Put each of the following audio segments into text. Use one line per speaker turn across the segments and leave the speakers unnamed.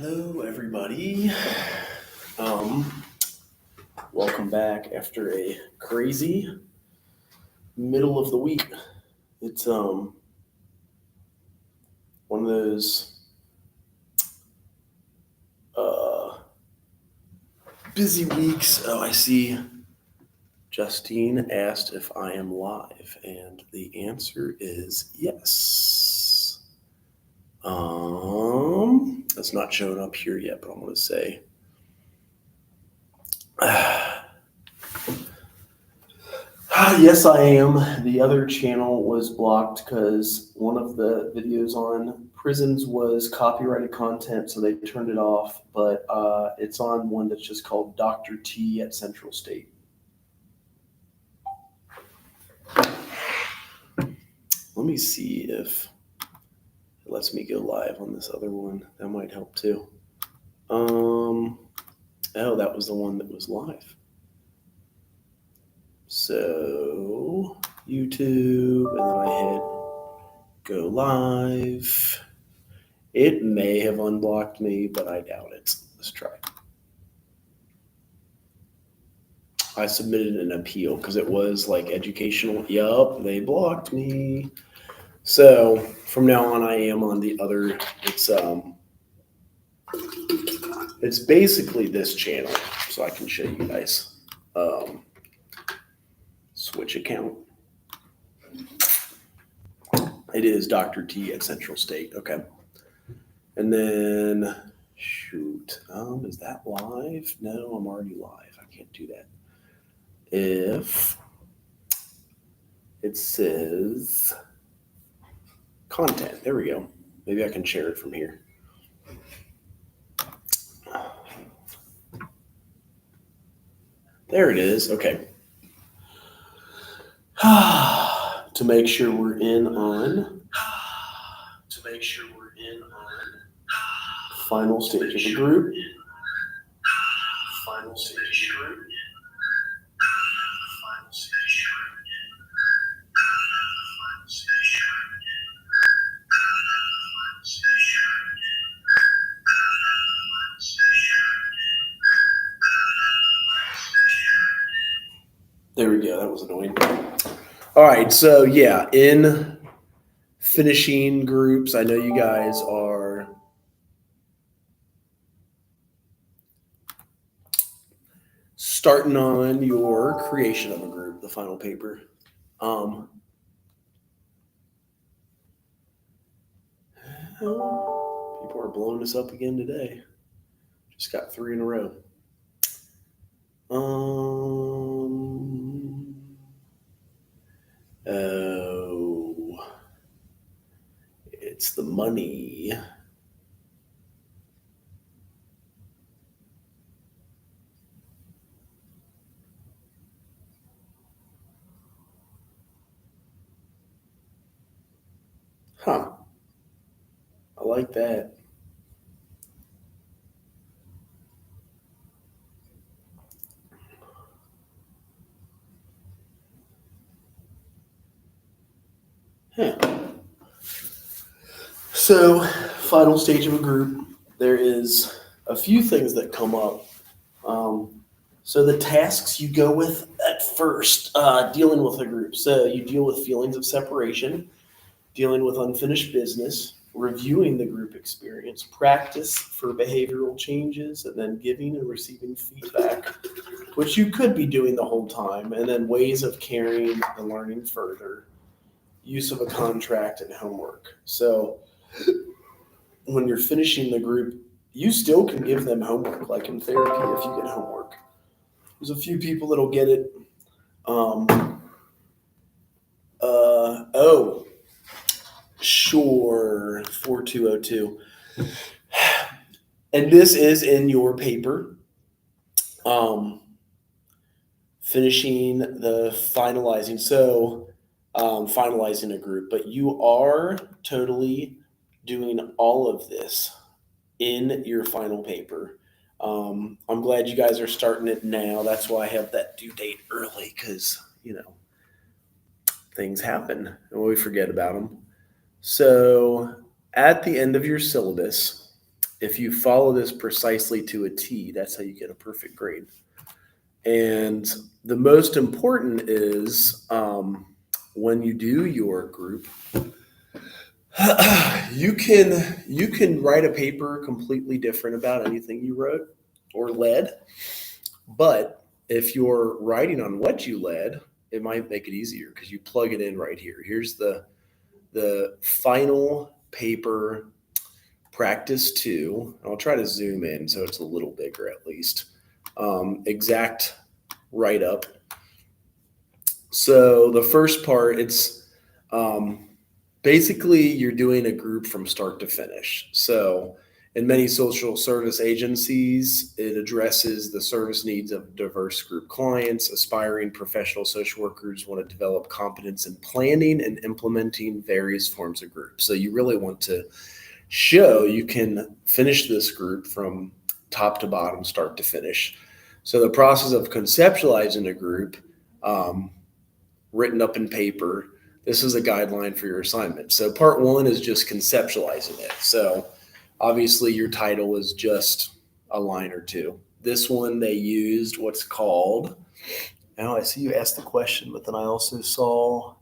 Hello, everybody. Um, Welcome back after a crazy middle of the week. It's one of those uh busy weeks. Oh, I see. Justine asked if I am live, and the answer is yes. It's not showing up here yet, but I'm gonna say. Yes, I am. The other channel was blocked because one of the videos on prisons was copyrighted content, so they turned it off. But it's on one that's just called Dr. T at Central State. Let me see if it lets me go live on this other one. That might help too. Oh, that was the one that was live. So YouTube, and then I hit go live. It may have unblocked me, but I doubt it. Let's try. I submitted an appeal because it was like educational. Yup, they blocked me. So from now on, I am on the other. It's basically this channel, so I can show you guys. Switch account. It is Dr. T at Central State. Okay. And then, shoot, is that live? No, I'm already live. I can't do that. If it says content, there we go. Maybe I can share it from here. There it is. Okay. To make sure we're in on. Final stage of the group. There we go. That was annoying. All right. So yeah, in finishing groups, I know you guys are starting on your creation of a group, the final paper. People are blowing this up again today. Just got 3 in a row. Oh, it's the money. Huh. I like that. Huh. So, final stage of a group, there is a few things that come up. So the tasks you go with at first, dealing with a group. So you deal with feelings of separation, dealing with unfinished business, reviewing the group experience, practice for behavioral changes, and then giving and receiving feedback, which you could be doing the whole time, and then ways of carrying the learning further, use of a contract, and homework. So when you're finishing the group, you still can give them homework, like in therapy if you get homework. There's a few people that'll get it. Sure, 4202. And this is in your paper. Finishing the finalizing. So finalizing a group, but you are totally doing all of this in your final paper. I'm glad you guys are starting it now. That's why I have that due date early, because, things happen and we forget about them. So at the end of your syllabus, if you follow this precisely to a T, that's how you get a perfect grade. And the most important is when you do your group, you can write a paper completely different about anything you wrote or led. But if you're writing on what you led, it might make it easier because you plug it in right here. Here's the final paper practice 2. I'll try to zoom in so it's a little bigger at least. Exact write up. So the first part, it's basically you're doing a group from start to finish. So in many social service agencies, it addresses the service needs of diverse group clients. Aspiring professional social workers want to develop competence in planning and implementing various forms of groups. So you really want to show you can finish this group from top to bottom, start to finish. So the process of conceptualizing a group, written up in paper, this is a guideline for your assignment. So part 1 is just conceptualizing it. So obviously your title is just a line or 2. This one they used what's called, now I see you asked the question, but then I also saw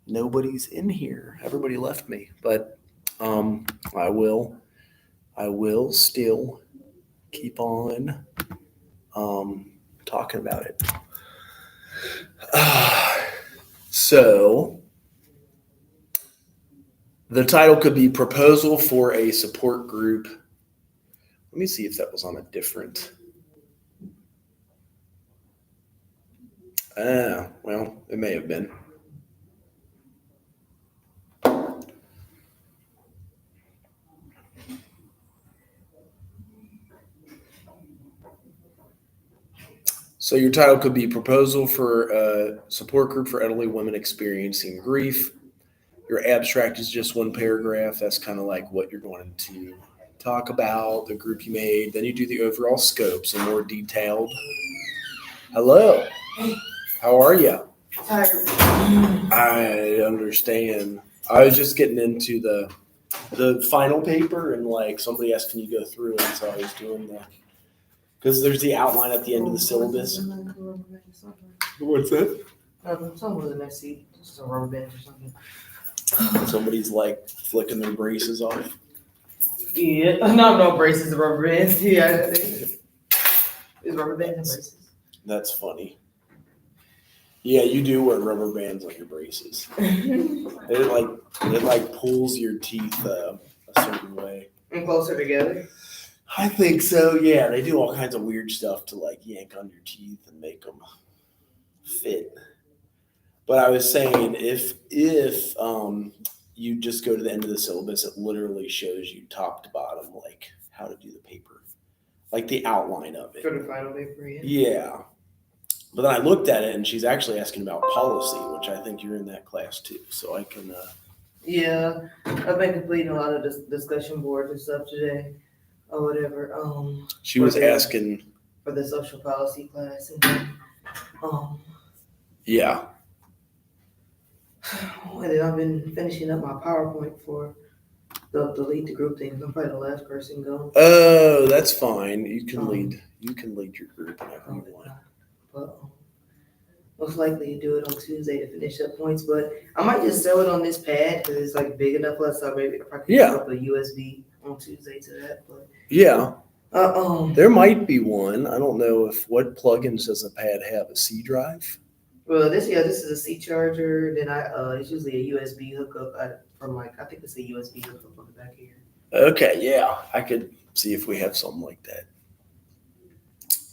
nobody's in here. Everybody left me, but I will still keep on talking about it. So the title could be Proposal for a Support Group. Let me see if that was on a different. Well, it may have been. So your title could be Proposal for a Support Group for Elderly Women Experiencing Grief. Your abstract is just 1 paragraph. That's kind of like what you're going to talk about, the group you made. Then you do the overall scope, some more detailed. Hello. How are you?
Tired.
I understand. I was just getting into the final paper, and like somebody asked, can you go through it? So I was doing that. Because there's the outline at the end of the syllabus. What's that?
Someone was in that seat, just a rubber band or something.
Somebody's like flicking their braces off.
Yeah, no braces, the rubber bands. Yeah, it's rubber bands and braces.
That's funny. Yeah, you do wear rubber bands on your braces. It like pulls your teeth a certain way.
And closer together.
I think so. Yeah, they do all kinds of weird stuff to like yank on your teeth and make them fit. But I was saying, if you just go to the end of the syllabus, it literally shows you top to bottom like how to do the paper, like the outline of it.
For the final paper, yeah.
Yeah. But then I looked at it, and she's actually asking about policy, which I think you're in that class too. So I can.
Yeah, I've been completing a lot of discussion boards and stuff today, or whatever.
She was asking
for the social policy class, and then,
yeah.
And then I've been finishing up my PowerPoint for the lead the group things. I'm probably the last person going.
Oh, that's fine. You can lead. You can lead your group whenever you want.
But most likely do it on Tuesday to finish up points. But I might just sell it on this pad because it's like big enough for us. So maybe if I can hook up a USB on Tuesday to that. But
yeah. There might be one. I don't know what plugins does a pad have? A C drive?
Well, this is a C charger. Then it's usually a USB hookup from I think it's a USB hookup on the back here.
Okay, yeah, I could see if we have something like that.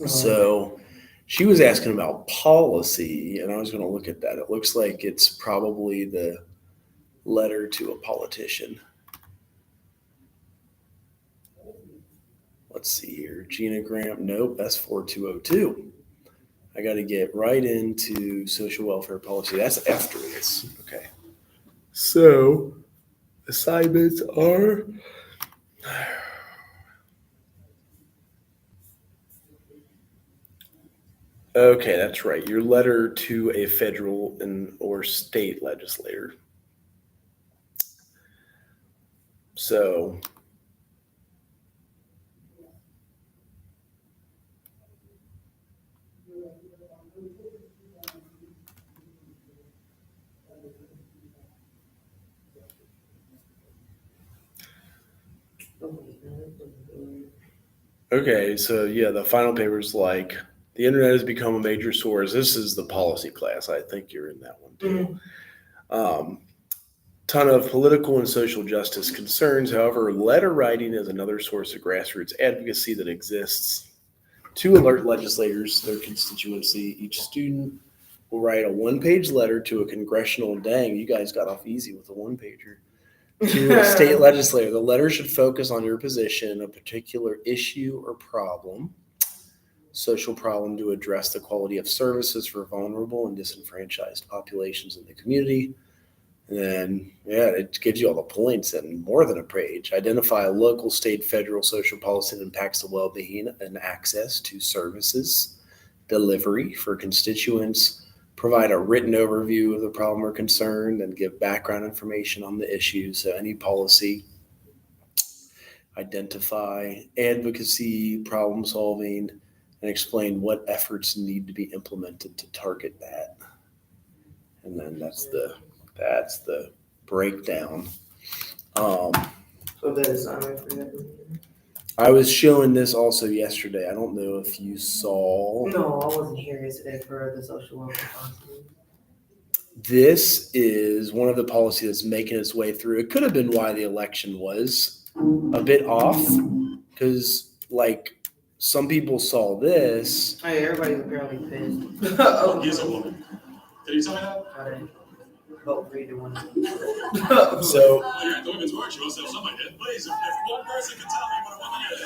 So she was asking about policy, and I was going to look at that. It looks like it's probably the letter to a politician. Let's see here. Gina Graham. Nope, that's 4202. I got to get right into social welfare policy. That's after this. Okay. So assignments are. Okay, that's right. Your letter to a federal or state legislator. So Okay, so yeah, the final paper is like the internet has become a major source. This is the policy class. I think you're in that one too. Ton of political and social justice concerns. However, letter writing is another source of grassroots advocacy that exists to alert legislators, their constituency. Each student will write a one-page letter to a congressional. Dang, you guys got off easy with a one-pager. To a state legislator. The letter should focus on your position, a particular issue or problem, social problem to address the quality of services for vulnerable and disenfranchised populations in the community. And then, yeah, it gives you all the points and more than a page. Identify a local, state, federal social policy that impacts the well-being and access to services, delivery for constituents, provide a written overview of the problem or concern, and give background information on the issue. So any policy, identify advocacy, problem solving, and explain what efforts need to be implemented to target that. And then that's the breakdown.
So that assignment for that.
I was showing this also yesterday. I don't know if you saw.
No, I wasn't here yesterday for the social welfare policy.
This is one of the policies that's making its way through. It could have been why the election was a bit off, because like some people saw this.
Hey, everybody's apparently pissed.
He's a woman. Did you tell me that?
I didn't vote for either one.
So
Oh, you're at the women's march. You must have somebody did. Please, if one person can tell me what a woman is.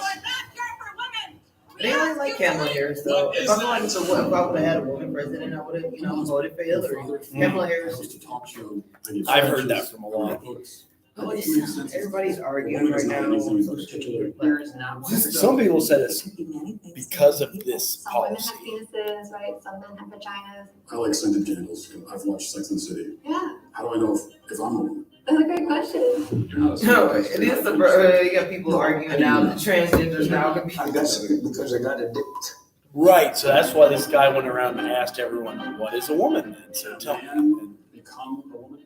They always like Kamala Harris, though. If I wanted to, if I would have had a woman president, I would have, voted for Hillary. Kamala Harris.
I've heard that from a lot.
Everybody's arguing right now on social media. There is not one.
Some people said it's because of this
Some women
policy.
have penises, right? Some men have vaginas.
I like scented candles. I've watched Sex and the City.
Yeah,
How do I know if I'm a woman?
that's a great question.
You're not a
No, it is the, you got people arguing now, the transgenders now can be.
I guess because I got addicted.
Right. So that's why this guy went around and asked everyone, "What is a woman?" Then? So tell me.
And become a woman?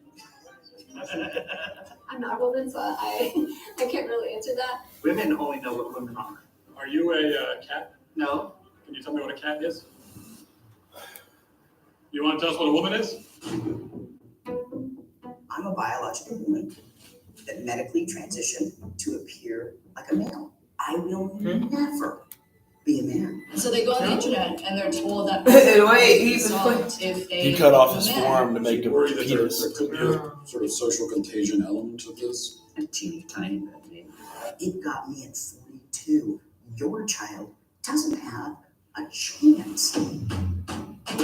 I'm not a woman, so I can't really answer that.
Women only know what women are.
Are you a cat?
No?
Can you tell me what a cat is? You want to tell us what a woman is?
I'm a biological woman that medically transitioned to appear like a male. I will never be a man.
So they go on the internet and they're told that
Wait, he's
He cut off his forearm to make
Do
a
you worry that there
penis.
could be a sort of social contagion element to this?
A teeny tiny bit. It got me at 42. Your child doesn't have a chance.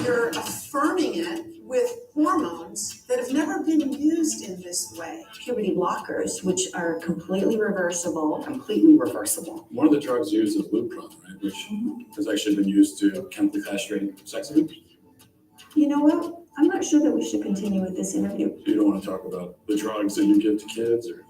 you're affirming it with hormones that have never been used in this way.
Puberty blockers, which are completely reversible.
Completely reversible.
One of the drugs used is Lupron, right? Which has actually been used to chemically castrate sex offenders.
You know what? I'm not sure that we should continue with this interview.
You don't want to talk about the drugs that you give to kids, or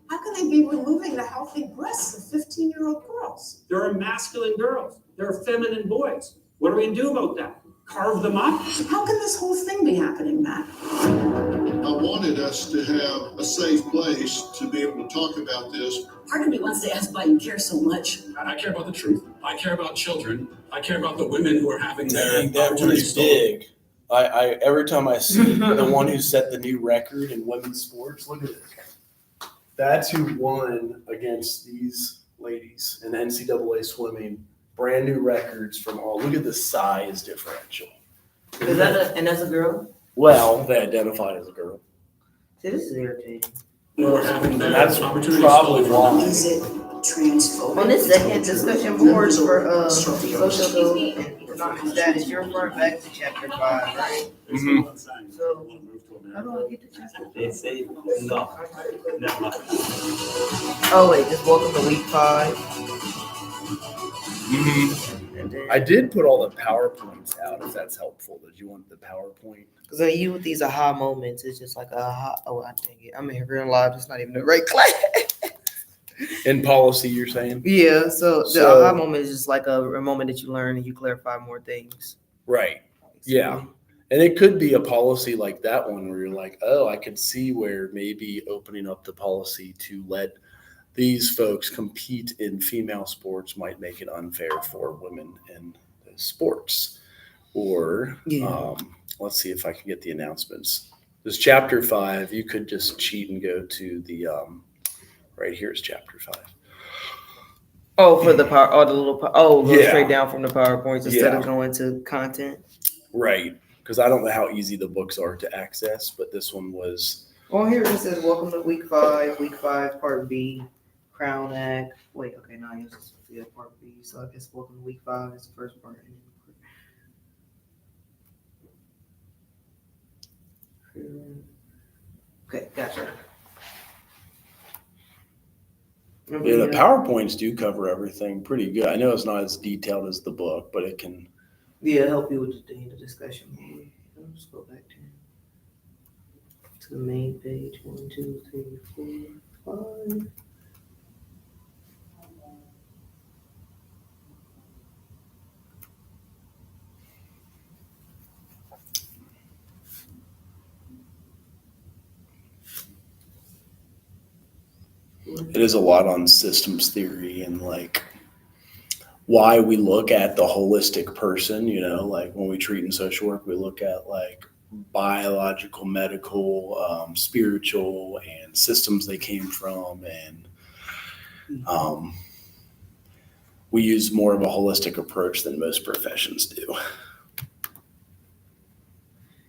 How can they be removing the healthy breasts of 15-year-old girls?
There are masculine girls. There are feminine boys. What are we going to do about that? Carve them up?
How can this whole thing be happening, Matt?
I wanted us to have a safe place to be able to talk about this.
Part of me wants to ask why you care so much.
I care about the truth. I care about children. I care about the women who are having their
Dang, that one
opportunities
is
stolen.
big. I every time I see the one who set the new record in women's sports, look at this. That's who won against these ladies in NCAA swimming. Brand new records from all. Look at the size differential.
Is that and that's a girl?
Well, they identified as a girl.
See, this is irritating.
Who are having their
That's
opportunities
probably
stolen.
why.
Is it transphobic?
On this second discussion board for
Struggle.
social goals and economic status, you're referring back to chapter 5, right?
Mhm.
So how do I get to chapter 5?
They say no. Never.
Oh wait, just welcome to week 5. And then
I did put all the PowerPoints out if that's helpful. Did you want the PowerPoint?
because you with these aha moments, it's just like aha. Oh, I think it. I'm in here live. It's not even the right class.
In policy, you're saying?
Yeah. So the
So-
aha moment is just like a moment that you learn and you clarify more things.
Right. Yeah. And it could be a policy like that one where you're like, oh, I could see where maybe opening up the policy to let these folks compete in female sports might make it unfair for women in those sports. Or let's see if I can get the announcements. This chapter 5, you could just cheat and go to the right here is chapter 5.
Oh, for the power, the little, go straight
Yeah.
down from the PowerPoints instead of
Yeah.
going to content.
Right. Because I don't know how easy the books are to access, but this one was.
Well, here it says, welcome to week 5, part B, Crown Act. Wait, okay, no, it's just part B. So I guess welcome to week 5 is the first part. Okay, gotcha.
Yeah, the PowerPoints do cover everything pretty good. I know it's not as detailed as the book, but it can.
Yeah, help you with the discussion. Let's go back to the main page. 1, 2, 3, 4, 5.
It is a lot on systems theory and like why we look at the holistic person, you know, like when we treat in social work, we look at like biological, medical, spiritual, and systems they came from. And we use more of a holistic approach than most professions do.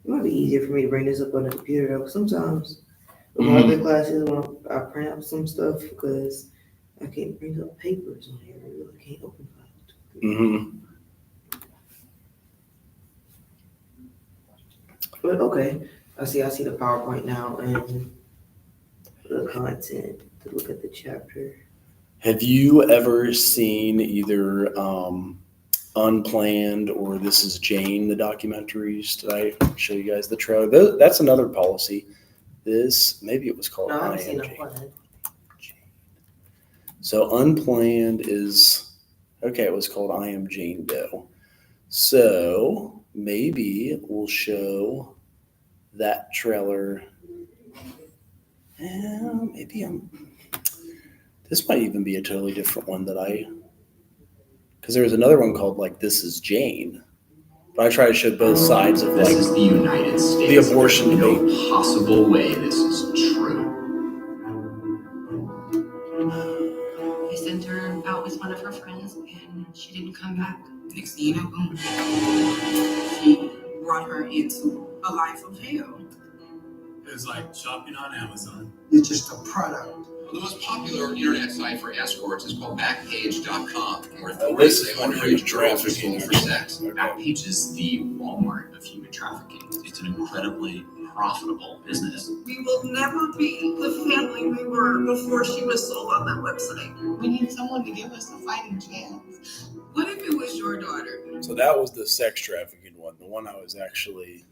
It might be easier for me to bring this up on the computer though. Sometimes with my other classes, when I print out some stuff because I can't bring up papers on here. I really can't open files.
Mm-hmm.
But okay, I see the PowerPoint now and the content to look at the chapter.
Have you ever seen either Unplanned or This Is Jane, the documentaries? Did I show you guys the trailer? That's another policy. Maybe it was called
No, I
I
haven't
Am
seen
Jane.
Unplanned.
So Unplanned is, okay, it was called I Am Jane Doe. So maybe we'll show that trailer. This might even be a totally different one because there was another one called like This Is Jane. But I try to show both sides of
This
like
is the United States.
the abortion
There's no
debate.
possible way this is true.
I sent her out with one of her friends and she didn't come back. Next thing you know, boom. She brought her into a life of hell.
It's like shopping on Amazon.
It's just a product.
The most popular internet site for escorts is called Backpage.com, where
This is
underage girls are
trafficking.
sold for sex. Backpage is the Walmart of human trafficking. It's an incredibly profitable business.
We will never be the family we were before she was sold on that website. We need someone to give us a fighting chance. What if it was your daughter?
So that was the sex trafficking one. The one I was actually,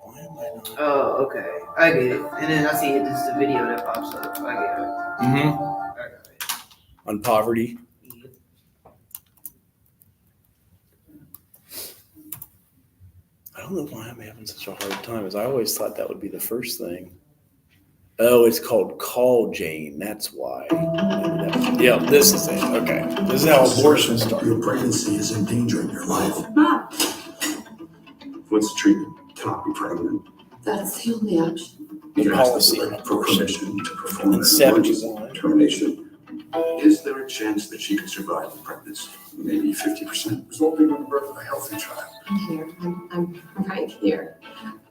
why am I not?
Oh, okay. I get it. And then I see it, this is the video that pops up. I get it.
Mm-hmm.
I got it.
On poverty.
Yep.
I don't know why I'm having such a hard time, as I always thought that would be the first thing. Oh, it's called Call Jane. That's why. Yeah, this is it. Okay. This is how abortion started.
Your pregnancy is endangering your life.
Mom.
What's the treatment? Cannot be pregnant.
That's the only option.
You can ask
Policy.
the court for permission to perform
In
an
71.
emergency termination. Is there a chance that she could survive the pregnancy? Maybe 50%, resulting in the birth of a healthy child.
I'm here. I'm right here.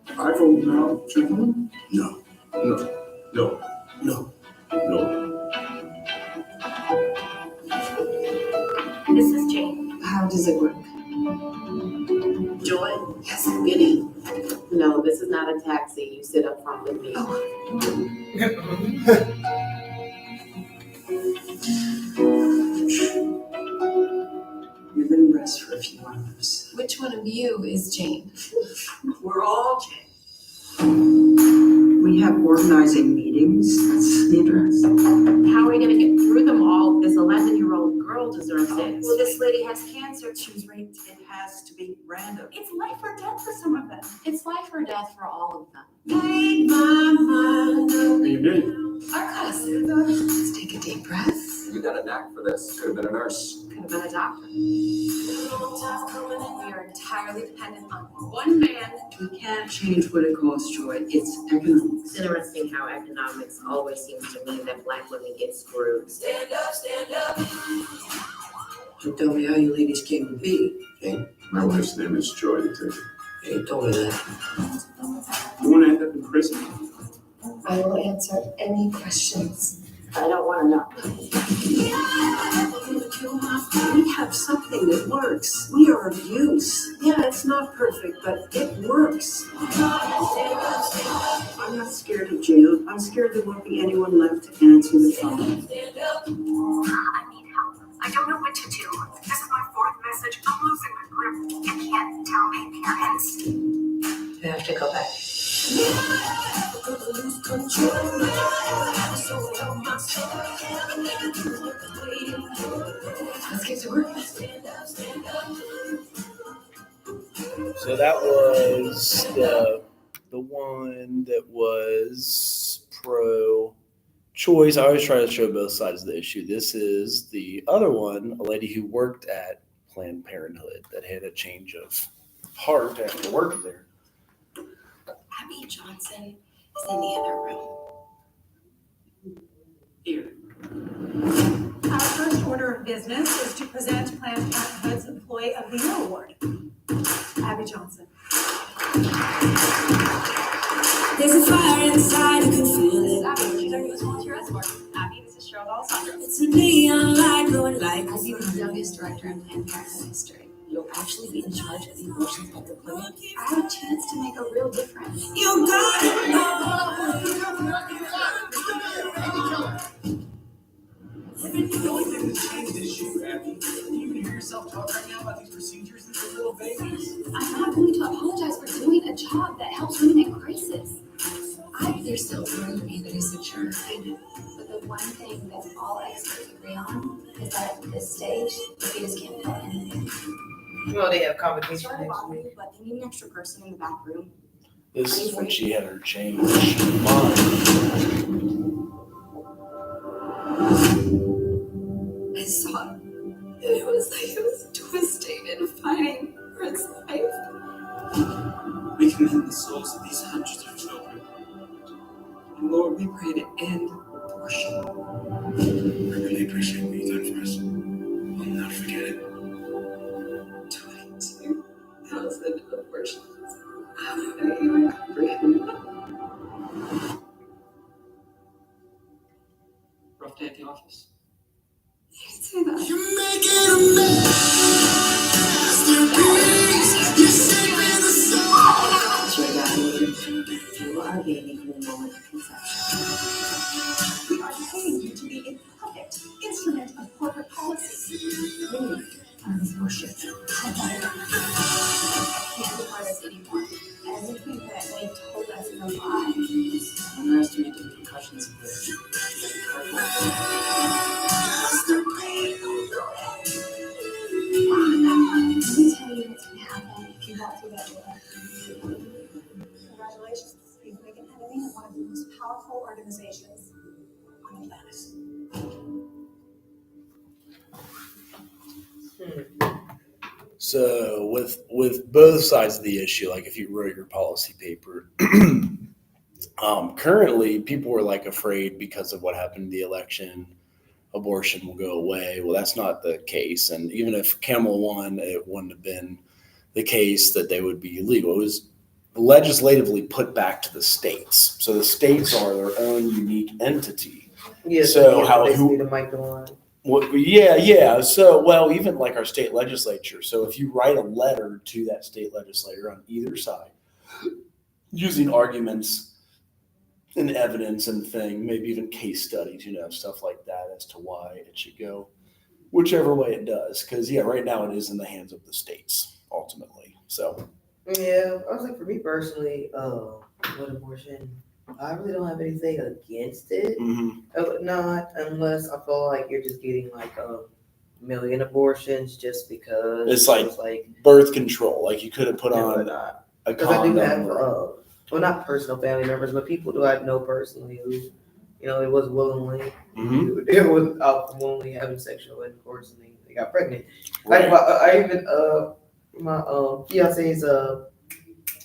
I vote now, gentlemen.
No,
No. No.
no.
No.
This is Jane.
How does it work?
Joy.
Yes, Vinny.
No, this is not a taxi. You sit up front with me.
You're gonna rest for a few hours.
Which one of you is Jane?
We're all Jane.
We have organizing meetings. That's the address.
How are we gonna get through them all? This 11-year-old girl deserves it.
Well, this lady has cancer. She was raped.
It has to be random.
It's life or death for some of them.
It's life or death for all of them.
Take my mind.
Are you ready?
Our class. Let's take a deep breath.
got a knack for this. Could have been a nurse.
Could have been a doctor. We are entirely dependent on one man.
We can't change what it costs, Joy. It's economics.
It's interesting how economics always seems to mean that Black women get screwed.
Stand up, stand up. So tell me how you ladies came to be.
Hey, my wife's name is Joy.
Hey, told me that.
You want to end up in prison?
I will answer any questions. I don't want to know.
We have something that works. We are of use. Yeah, it's not perfect, but it works. I'm not scared of jail. I'm scared there won't be anyone left to answer the phone.
I need help. I don't know what to do. This is my fourth message. I'm losing my grip. I can't tell my parents.
You have to go back.
Let's get to work.
So that was the one that was pro-choice. I always try to show both sides of the issue. This is the other one, a lady who worked at Planned Parenthood that had a change of heart after working there.
Abby Johnson is in the other room.
Here.
Our first order of business is to present Planned Parenthood's Employee of the Year Award. Abby Johnson.
There's a fire inside, you can feel it.
Abby, she's our newest volunteer escort. Abby, this is Cheryl Alessandro.
It's a neon light going like
I'd be the youngest director in Planned Parenthood history.
You'll actually be in charge of the abortions at the clinic.
I have a chance to make a real difference.
You got it!
The only thing that changed is you, Abby. You can hear yourself talk right now about these procedures and these little babies.
I'm not going to apologize for doing a job that helps women in crisis.
There's still part of me that isn't sure.
But the one thing that all experts agree on is that at this stage, the fetus can't feel anything.
Well, they have competition
Sorry
next
about
week.
you, but you need an extra person in the back room.
This is when she had her change of mind.
I saw it. It was like it was twisting and fighting for its life.
We commend the souls of these hundreds of children. And Lord, we pray to end abortion. I really appreciate what you've done for us. I'll never forget it.
22,000 abortions. How did I even comprehend that?
Rough day at the office.
You didn't say that.
You're making a masterpiece. You're saving the soul.
You are baby from the moment of conception.
We are paying you to be a perfect instrument of corporate policy. Really, this bullshit. I can't be part of this anymore. Everything that they told us is a lie.
Underestimate the repercussions of this.
Let me tell you what's going to happen if you walk through that door.
Congratulations. You've made an enemy of one of the most powerful organizations on the planet.
So with both sides of the issue, like if you wrote your policy paper, currently people were like afraid because of what happened in the election, abortion will go away. Well, that's not the case. And even if Camel won, it wouldn't have been the case that they would be illegal. It was legislatively put back to the states. So the states are their own unique entity.
Yeah,
So how-
basically the mic go on.
Well, yeah. So, well, even like our state legislature. So if you write a letter to that state legislator on either side, using arguments and evidence and maybe even case studies, stuff like that as to why it should go whichever way it does. Because, right now it is in the hands of the states, ultimately. So,
Yeah, I was like, for me personally, with abortion, I really don't have anything against it. Not unless I feel like you're just getting like a million abortions just because
it's like birth control. Like you could have put on a
because I do
condom.
have, well, not personal family members, but people who I know personally who You know, it was willingly.
Mhm.
It was out willingly having sexual intercourse, and they got pregnant. Like
Right.
I even my fiance's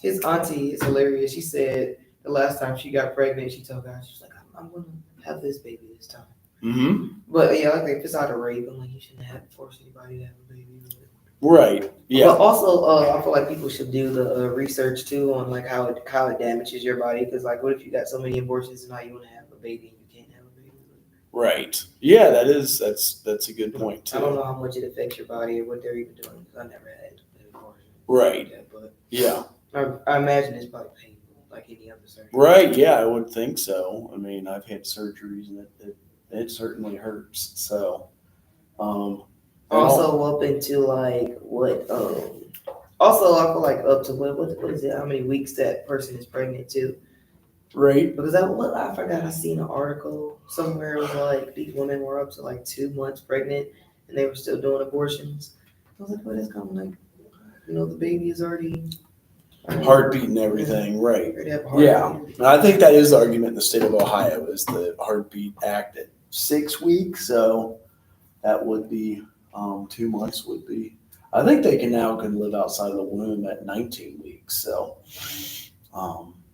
his auntie is hilarious. She said the last time she got pregnant, she told God, she's like, I'm gonna have this baby this time.
Mm-hmm.
But yeah, I think if it's out of rape, I'm like, you shouldn't have to force anybody to have a baby.
Right. Yeah.
But also, I feel like people should do the research too on like how it damages your body. Because like, what if you got so many abortions and now you want to have a baby and you can't have a baby?
Right. Yeah, that's a good point
I don't
too.
know how much it affects your body or what they're even doing. 'Cause I never had an abortion.
Right.
Yeah, but
Yeah.
I imagine it's probably painful, like any other surgery.
Right. Yeah, I would think so. I mean, I've had surgeries and it certainly hurts. So,
Also up into like what also I feel like up to what is it, how many weeks that person is pregnant too.
right.
Because I forgot I seen an article somewhere. It was like these women were up to like 2 months pregnant and they were still doing abortions. I was like, well, that's kind of like, you know, the baby is already
Heartbeat and everything. Right.
already have a heartbeat.
Yeah. And I think that is the argument in the state of Ohio is the Heartbeat Act at 6 weeks. So that would be 2 months would be. I think they can live outside of the womb at 19 weeks. So,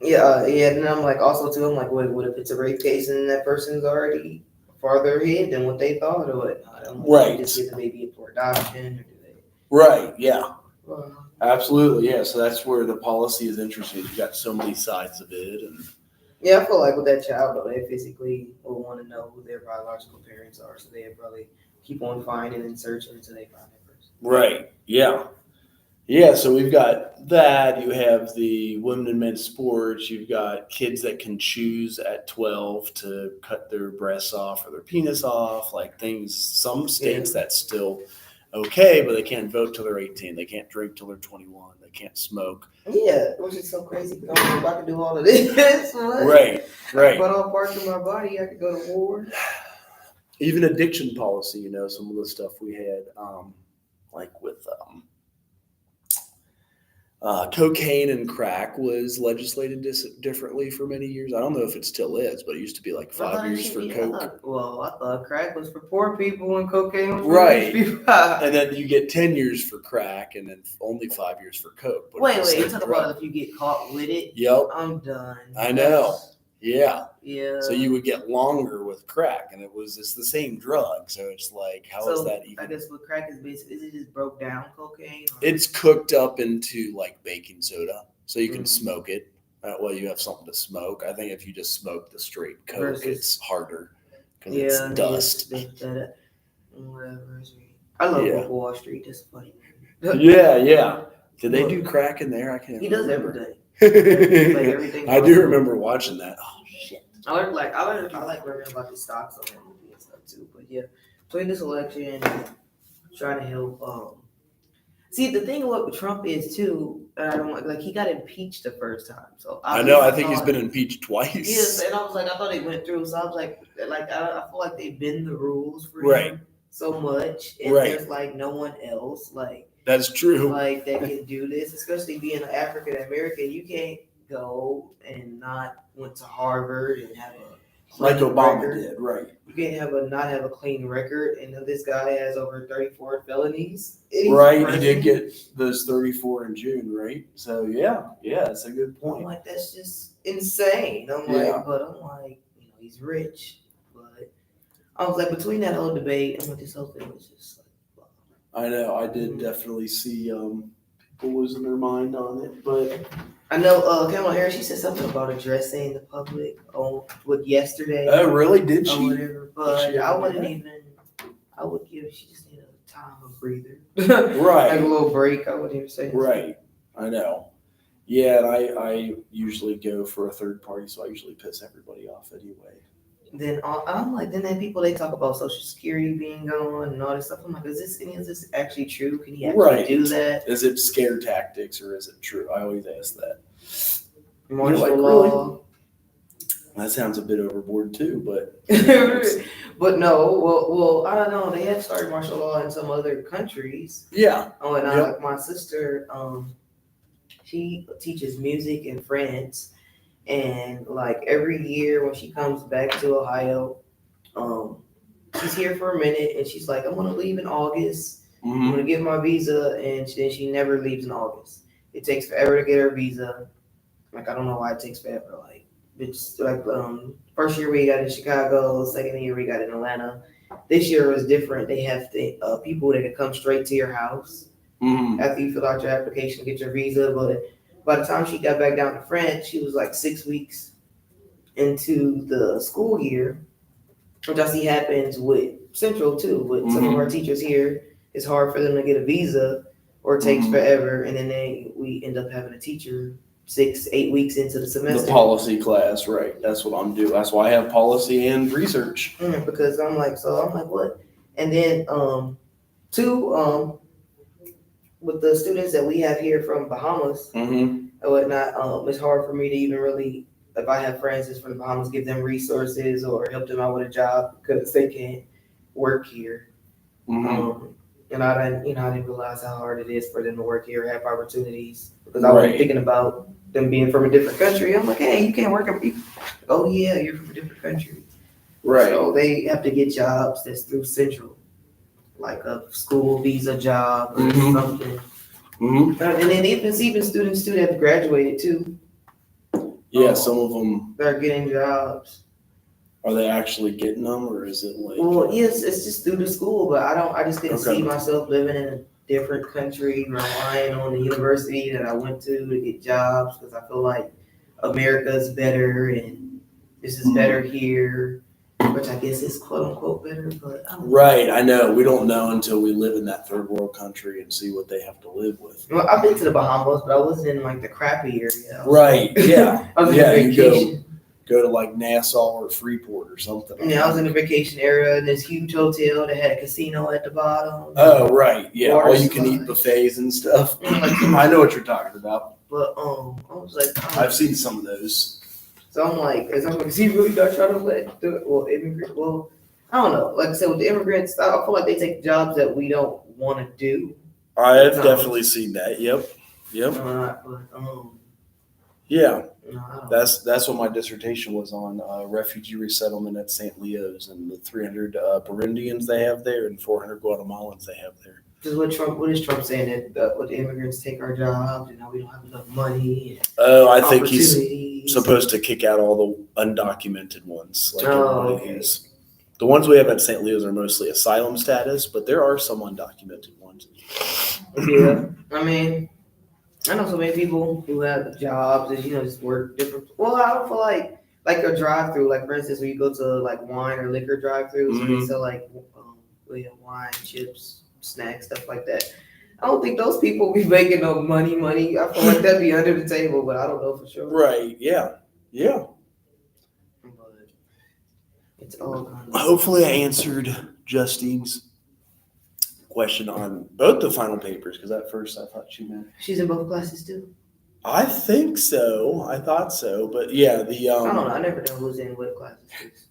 Yeah, and I'm like also too. I'm like, what if it's a rape case and that person's already farther ahead than what they thought or whatnot? I'm like,
Right.
Just get the baby for adoption or do they?
right. Yeah.
Well,
Absolutely. Yeah. So that's where the policy is interesting. You've got so many sides of it. And
yeah, I feel like with that child though, they physically will want to know who their biological parents are, so they probably keep on finding and searching until they find that person.
right. Yeah. Yeah. So we've got that. You have the women and men's sports. You've got kids that can choose at 12 to cut their breasts off or their penis off, like things, some states that's still okay, but they can't vote till they're 18. They can't drink till they're 21. They can't smoke.
Yeah, which is so crazy. If I could do all of this, what?
Right. Right.
But all parts of my body, I could go to war.
Even addiction policy, you know, some of the stuff we had, like with cocaine and crack was legislated differently for many years. I don't know if it still is, but it used to be like 5 years for coke.
I thought crack was for poor people and cocaine was for
Right.
rich people.
And then you get 10 years for crack and then only 5 years for coke. But
Wait,
it's the
you
same
talk
drug.
about if you get caught with it?
Yep.
I'm done.
I know. Yeah.
Yeah.
So you would get longer with crack, and it's the same drug. So it's like, how is that even?
I guess what crack is basically, is it just broke down cocaine? Or?
It's cooked up into like baking soda, so you can smoke it. Well, you have something to smoke. I think if you just smoke the straight coke, it's harder because it's dust.
Whatever. I love Wolf of Wall Street. That's funny.
Yeah. Did they do crack in there? I can't.
He does
remember.
everything. Like everything.
I do remember watching that. Oh shit!
I like learning about the stocks on that movie and stuff too. But yeah, between this election, trying to help. See, the thing with Trump is too, I don't like he got impeached the first time. So
I know. I think he's been impeached twice.
Yes, and I was like, I thought they went through. So I was like I feel like they bend the rules for
Right.
him so much, and
Right.
there's like no one else like.
That's true.
Like that can do this, especially being an African American. You can't go and not went to Harvard and have a
Like
clean
Obama
record.
did, right?
You can't not have a clean record, and this guy has over 34 felonies. And he's
Right. He
president.
did get those 34 in June, right? So yeah, that's a good
I'm
point.
like, that's just insane. I'm like, he's rich, but I was like, between that whole debate and what this whole thing was just like.
I know. I did definitely see people losing their mind on it, but
I know Kamala Harris, she said something about addressing the public yesterday.
oh, really? Did
Or
she?
whatever, but
she
I
ever
wouldn't
do
even. I would give. She just need a time of breather.
Right.
Like a little break. I wouldn't even say.
Right. I know. Yeah, and I usually go for a third party, so I usually piss everybody off anyway.
Then I'm like, then people they talk about Social Security being gone and all this stuff. I'm like, is this actually true? Can he actually do that?
Is it scare tactics or is it true? I always ask that.
Martial law.
Really? That sounds a bit overboard too, but
But no, well, I don't know. They have started martial law in some other countries.
Yeah.
Oh, and like my sister, she teaches music in France, And like every year when she comes back to Ohio, she's here for a minute and she's like, I'm gonna leave in August. I'm gonna get my visa, and then she never leaves in August. It takes forever to get her visa. Like I don't know why it takes forever. Like it's like first year we got in Chicago, second year we got in Atlanta. This year was different. They have people that can come straight to your house after you fill out your application, get your visa. But by the time she got back down to France, she was like 6 weeks into the school year, which I see happens with Central too. With some of our teachers here, it's hard for them to get a visa, or it takes forever, and then we end up having a teacher 6-8 weeks into the semester.
The policy class, right? That's what I'm doing. That's why I have policy and research.
Because I'm like, what? And then with the students that we have here from Bahamas and whatnot, it's hard for me to even really, if I have friends that's from the Bahamas, give them resources or help them out with a job because they can't work here. And I didn't realize how hard it is for them to work here, have opportunities. Because I was thinking about them being from a different country. I'm like, hey, you can't work. Oh yeah, you're from a different country.
Right.
So they have to get jobs that's through Central, like a school visa job or something. And then even students too that have graduated too.
Yeah, some of them.
They're getting jobs.
Are they actually getting them, or is it like?
Well, yes, it's just through the school, but I just didn't see myself living in a different country, relying on the university that I went to get jobs, because I feel like America's better and this is better here, which I guess is quote unquote better, but I don't know.
Right, I know. We don't know until we live in that third world country and see what they have to live with.
Well, I've been to the Bahamas, but I wasn't in like the crappy area.
Right, yeah.
I was
yeah,
in vacation.
Go to like Nassau or Freeport or something.
Yeah, I was in a vacation area in this huge hotel that had a casino at the bottom.
Oh, right. Yeah, all you can
slide.
eat buffets and stuff. I know what you're talking about.
But I was like,
I've seen some of those.
So I'm like, is he really not trying to immigrant? Well, I don't know. Like I said, with the immigrants, I feel like they take jobs that we don't want to do.
I have definitely seen that. Yep. Yeah.
No,
That's what my dissertation was on, refugee resettlement at St. Leo's and the 300 Burundians they have there and 400 Guatemalans they have there.
What is Trump saying that what the immigrants take our jobs and how we don't have enough money?
Oh, I think he's supposed to kick out all the undocumented ones. Like the ones we have at St. Leo's are mostly asylum status, but there are some undocumented ones.
Yeah, I mean, I know so many people who have jobs and just work different. Well, I don't feel like a drive-through. Like for instance, when you go to like wine or liquor drive-throughs, where they sell like wine, chips, snacks, stuff like that. I don't think those people be making no money. I feel like that'd be under the table, but I don't know for sure.
Right? Yeah.
But it's all kind of.
Hopefully, I answered Justine's question on both the final papers, because at first I thought she meant
She's in both classes too.
I think so. I thought so, but yeah,
I don't know. I never know who's in what classes.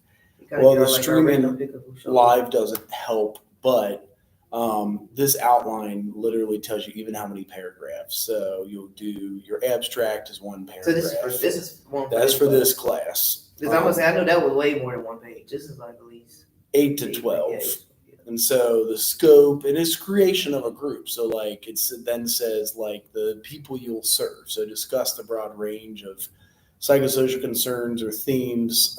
Well, the streaming live doesn't help, but this outline literally tells you even how many paragraphs. So you'll do your abstract is one paragraph.
So this is one.
That's for this class.
Because I must say, I know that was way more than one page. This is like at least
8 to 12. And so the scope, and it's creation of a group. So like it then says like the people you'll serve. So discuss the broad range of psychosocial concerns or themes.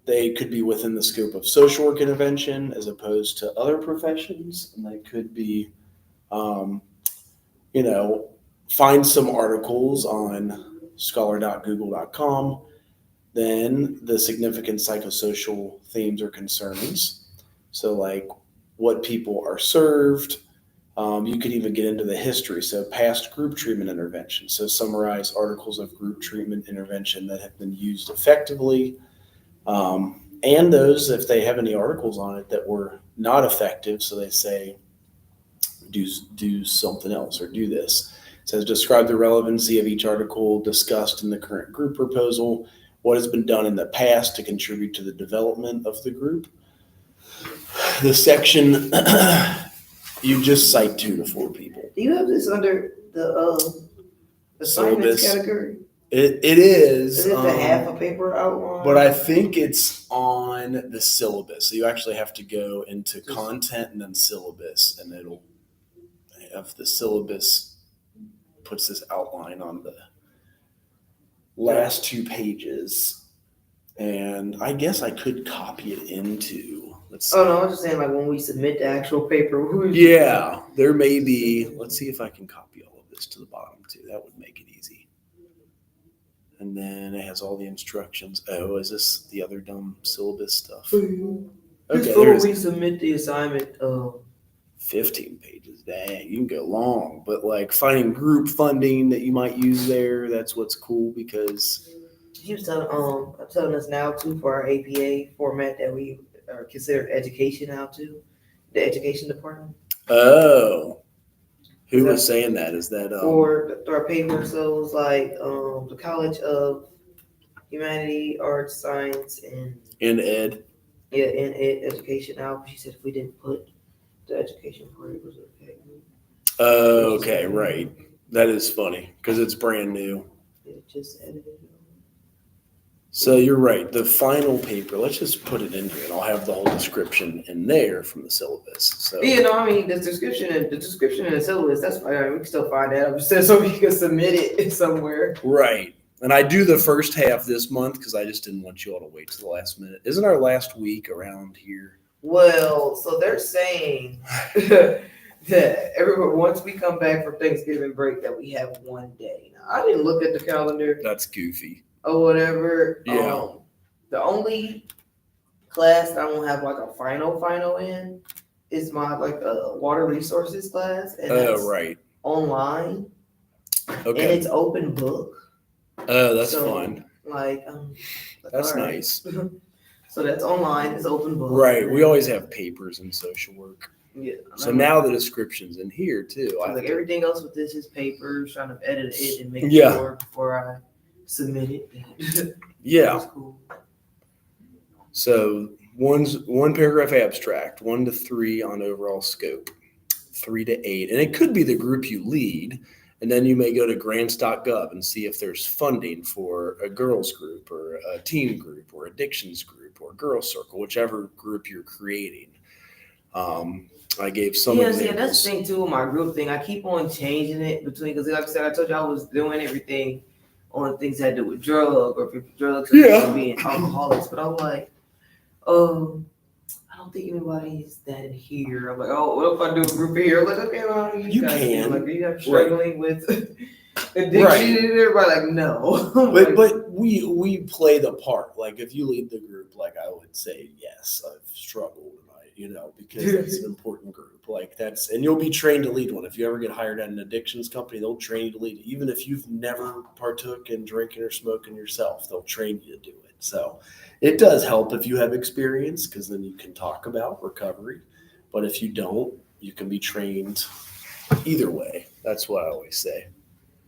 They could be within the scope of social work intervention as opposed to other professions. And they could be, find some articles on scholar.google.com. Then the significant psychosocial themes or concerns. So like what people are served. You could even get into the history. So past group treatment intervention. So summarize articles of group treatment intervention that have been used effectively. And those, if they have any articles on it that were not effective. So they say, do something else or do this. It says describe the relevancy of each article discussed in the current group proposal. What has been done in the past to contribute to the development of the group. The section, you just cite 2 to 4 people.
Do you have this under the assignments category?
It is.
Is it the half a paper outline?
But I think it's on the syllabus. So you actually have to go into content and then syllabus, and it'll have the syllabus puts this outline on the last 2 pages. And I guess I could copy it into. Let's see.
Oh no, I'm just saying like when we submit the actual paper.
Yeah, there may be. Let's see if I can copy all of this to the bottom too. That would make it easy. And then it has all the instructions. Oh, is this the other dumb syllabus stuff? Okay,
Before we submit the assignment,
15 pages. Dang, you can go long. But like finding group funding that you might use there, that's what's cool because
she was telling us now too for our APA format that we are considered education now too, the education department.
Oh, who was saying that? Is that
for our paper? So it was like the College of Humanity, Arts, Science, and
in ed?
Yeah, in ed education now. She said if we didn't put the education part, it was okay.
Oh, okay, right. That is funny because it's brand new.
It just edited it.
So you're right. The final paper, let's just put it in here and I'll have the whole description in there from the syllabus. So
yeah, no, I mean the description and the syllabus, that's fine. We can still find that. I'm just saying so we can submit it somewhere.
Right. And I do the first half this month because I just didn't want you all to wait to the last minute. Isn't our last week around here?
Well, so they're saying that everyone, once we come back from Thanksgiving break, that we have 1 day. Now, I didn't look at the calendar.
That's goofy.
Or whatever.
Yeah.
The only class that I won't have like a final in is my like water resources class, and that's
right.
online.
Okay.
And it's open book.
Oh, that's fun.
Like
that's nice.
So that's online. It's open book.
Right. We always have papers in social work.
Yeah.
So now the description's in here too.
So like everything else with this is papers, trying to edit it and make
Yeah.
sure before I submit it.
Yeah.
That's cool.
So one paragraph abstract, 1 to 3 on overall scope, 3 to 8. And it could be the group you lead. And then you may go to grants.gov and see if there's funding for a girls group or a teen group or addictions group or girls circle, whichever group you're creating. I gave some examples.
Yeah, that's the thing too with my group thing. I keep on changing it between, because like I said, I told you I was doing everything on things that had to do with drugs or being alcoholics. But I'm like, I don't think anybody's that in here. I'm like, oh, what if I do a group here? I'm like, okay, well, you guys
can.
Like, are you guys struggling with addiction? And everybody like, no.
But we play the part. Like if you lead the group, like I would say, yes, I've struggled, because that's an important group. Like that's, and you'll be trained to lead one. If you ever get hired at an addictions company, they'll train you to lead it. Even if you've never partook in drinking or smoking yourself, they'll train you to do it. So it does help if you have experience, because then you can talk about recovery. But if you don't, you can be trained either way. That's what I always say.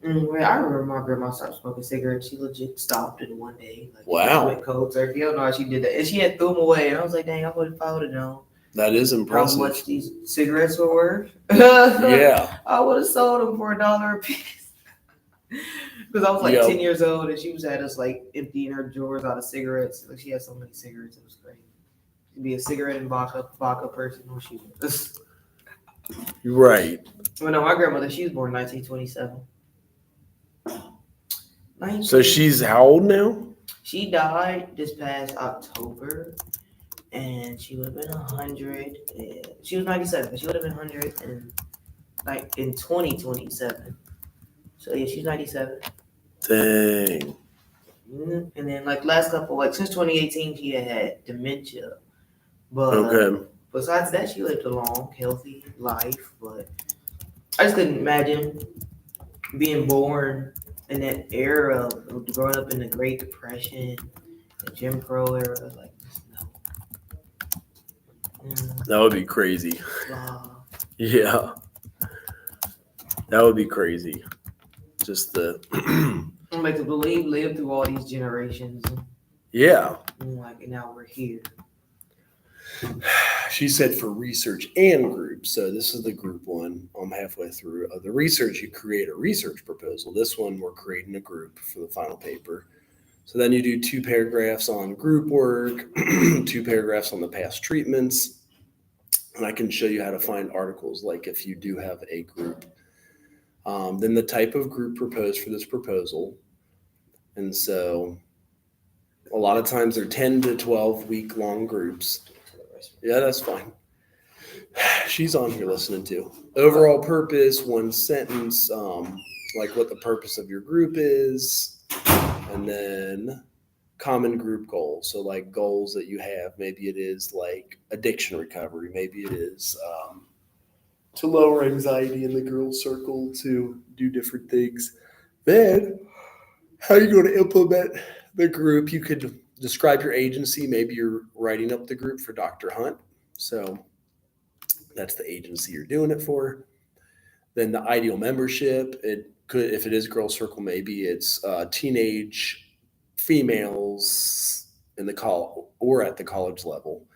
I remember my grandma stopped smoking cigarettes. She legit stopped it one day. Like,
wow.
With cold turkey. I don't know how she did that. And she had threw them away. And I was like, dang, I would have known.
That is impressive.
How much these cigarettes were worth.
Yeah.
I would have sold them for $1 a piece. Because I was like 10 years old and she was at us like emptying her drawers out of cigarettes. Like she had so many cigarettes. It was crazy. She'd be a cigarette and vodka person when she was.
Right.
Well, no, my grandmother, she was born in 1927.
So she's how old now?
She died this past October, and she would have been 100. She was 97, but she would have been 100 in 2027. So yeah, she's 97.
Dang.
And then last couple, since 2018, she had dementia. But
okay.
Besides that, she lived a long, healthy life. But I just couldn't imagine being born in that era of growing up in the Great Depression, the Jim Crow era. Like, no.
That would be crazy.
Wow.
Yeah. That would be crazy. Just the
I'm like to believe, live through all these generations.
Yeah.
And now we're here.
She said for research and group. So this is the group one. I'm halfway through. The research, you create a research proposal. This one, we're creating a group for the final paper. So then you do 2 paragraphs on group work, 2 paragraphs on the past treatments. And I can show you how to find articles, like if you do have a group. Then the type of group proposed for this proposal. And so a lot of times they're 10 to 12 week long groups. Yeah, that's fine. She's on here listening to. Overall purpose, 1 sentence, like what the purpose of your group is. And then common group goals. So like goals that you have, maybe it is like addiction recovery. Maybe it is to lower anxiety in the girls' circle, to do different things. Then how are you going to implement the group? You could describe your agency. Maybe you're writing up the group for Dr. Hunt. So that's the agency you're doing it for. Then the ideal membership, it could, if it is girls' circle, maybe it's teenage females in the or at the college level.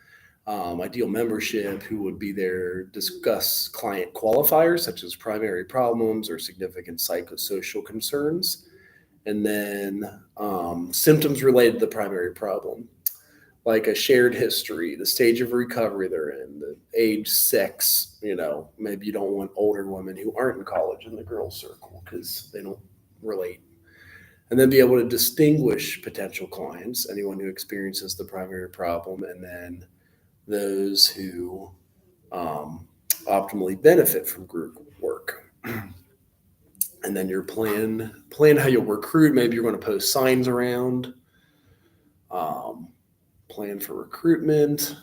Ideal membership, who would be there, discuss client qualifiers such as primary problems or significant psychosocial concerns. And then symptoms related to the primary problem, like a shared history, the stage of recovery they're in, the age, sex. Maybe you don't want older women who aren't in college in the girls' circle because they don't relate. And then be able to distinguish potential clients, anyone who experiences the primary problem, and then those who optimally benefit from group work. And then your plan how you'll recruit. Maybe you're going to post signs around. Plan for recruitment.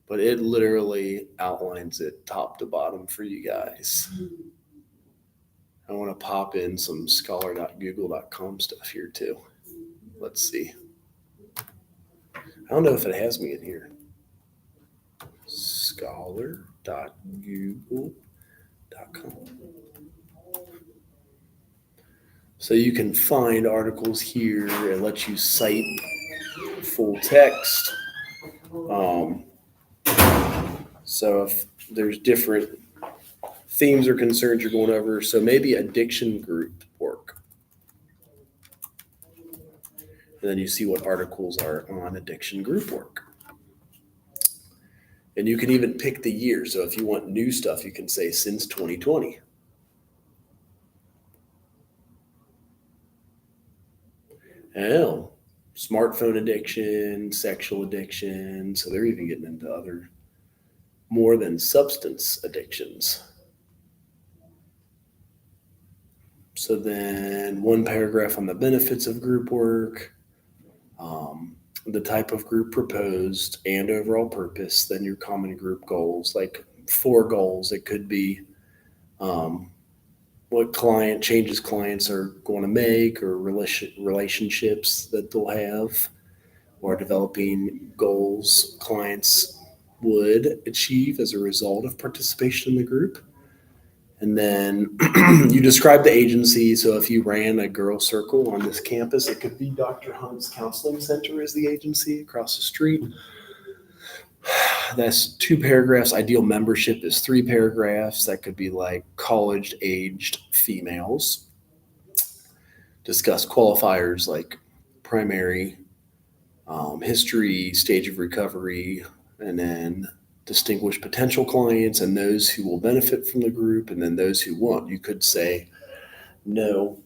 But it literally outlines it top to bottom for you guys. I want to pop in some scholar.google.com stuff here too. Let's see. I don't know if it has me in here. Scholar.google.com. So you can find articles here. It lets you cite full text. So if there's different themes or concerns you're going over, so maybe addiction group work. And then you see what articles are on addiction group work. And you can even pick the year. So if you want new stuff, you can say since 2020. Oh, smartphone addiction, sexual addiction. So they're even getting into other more than substance addictions. So then 1 paragraph on the benefits of group work, the type of group proposed and overall purpose, then your common group goals, like 4 goals. It could be what changes clients are going to make, or relationships that they'll have, or developing goals clients would achieve as a result of participation in the group. And then you describe the agency. So if you ran a girls' circle on this campus, it could be Dr. Hunt's Counseling Center as the agency across the street. That's 2 paragraphs. Ideal membership is 3 paragraphs. That could be like college-aged females. Discuss qualifiers like primary, history, stage of recovery, and then distinguish potential clients and those who will benefit from the group, and then those who won't. You could say no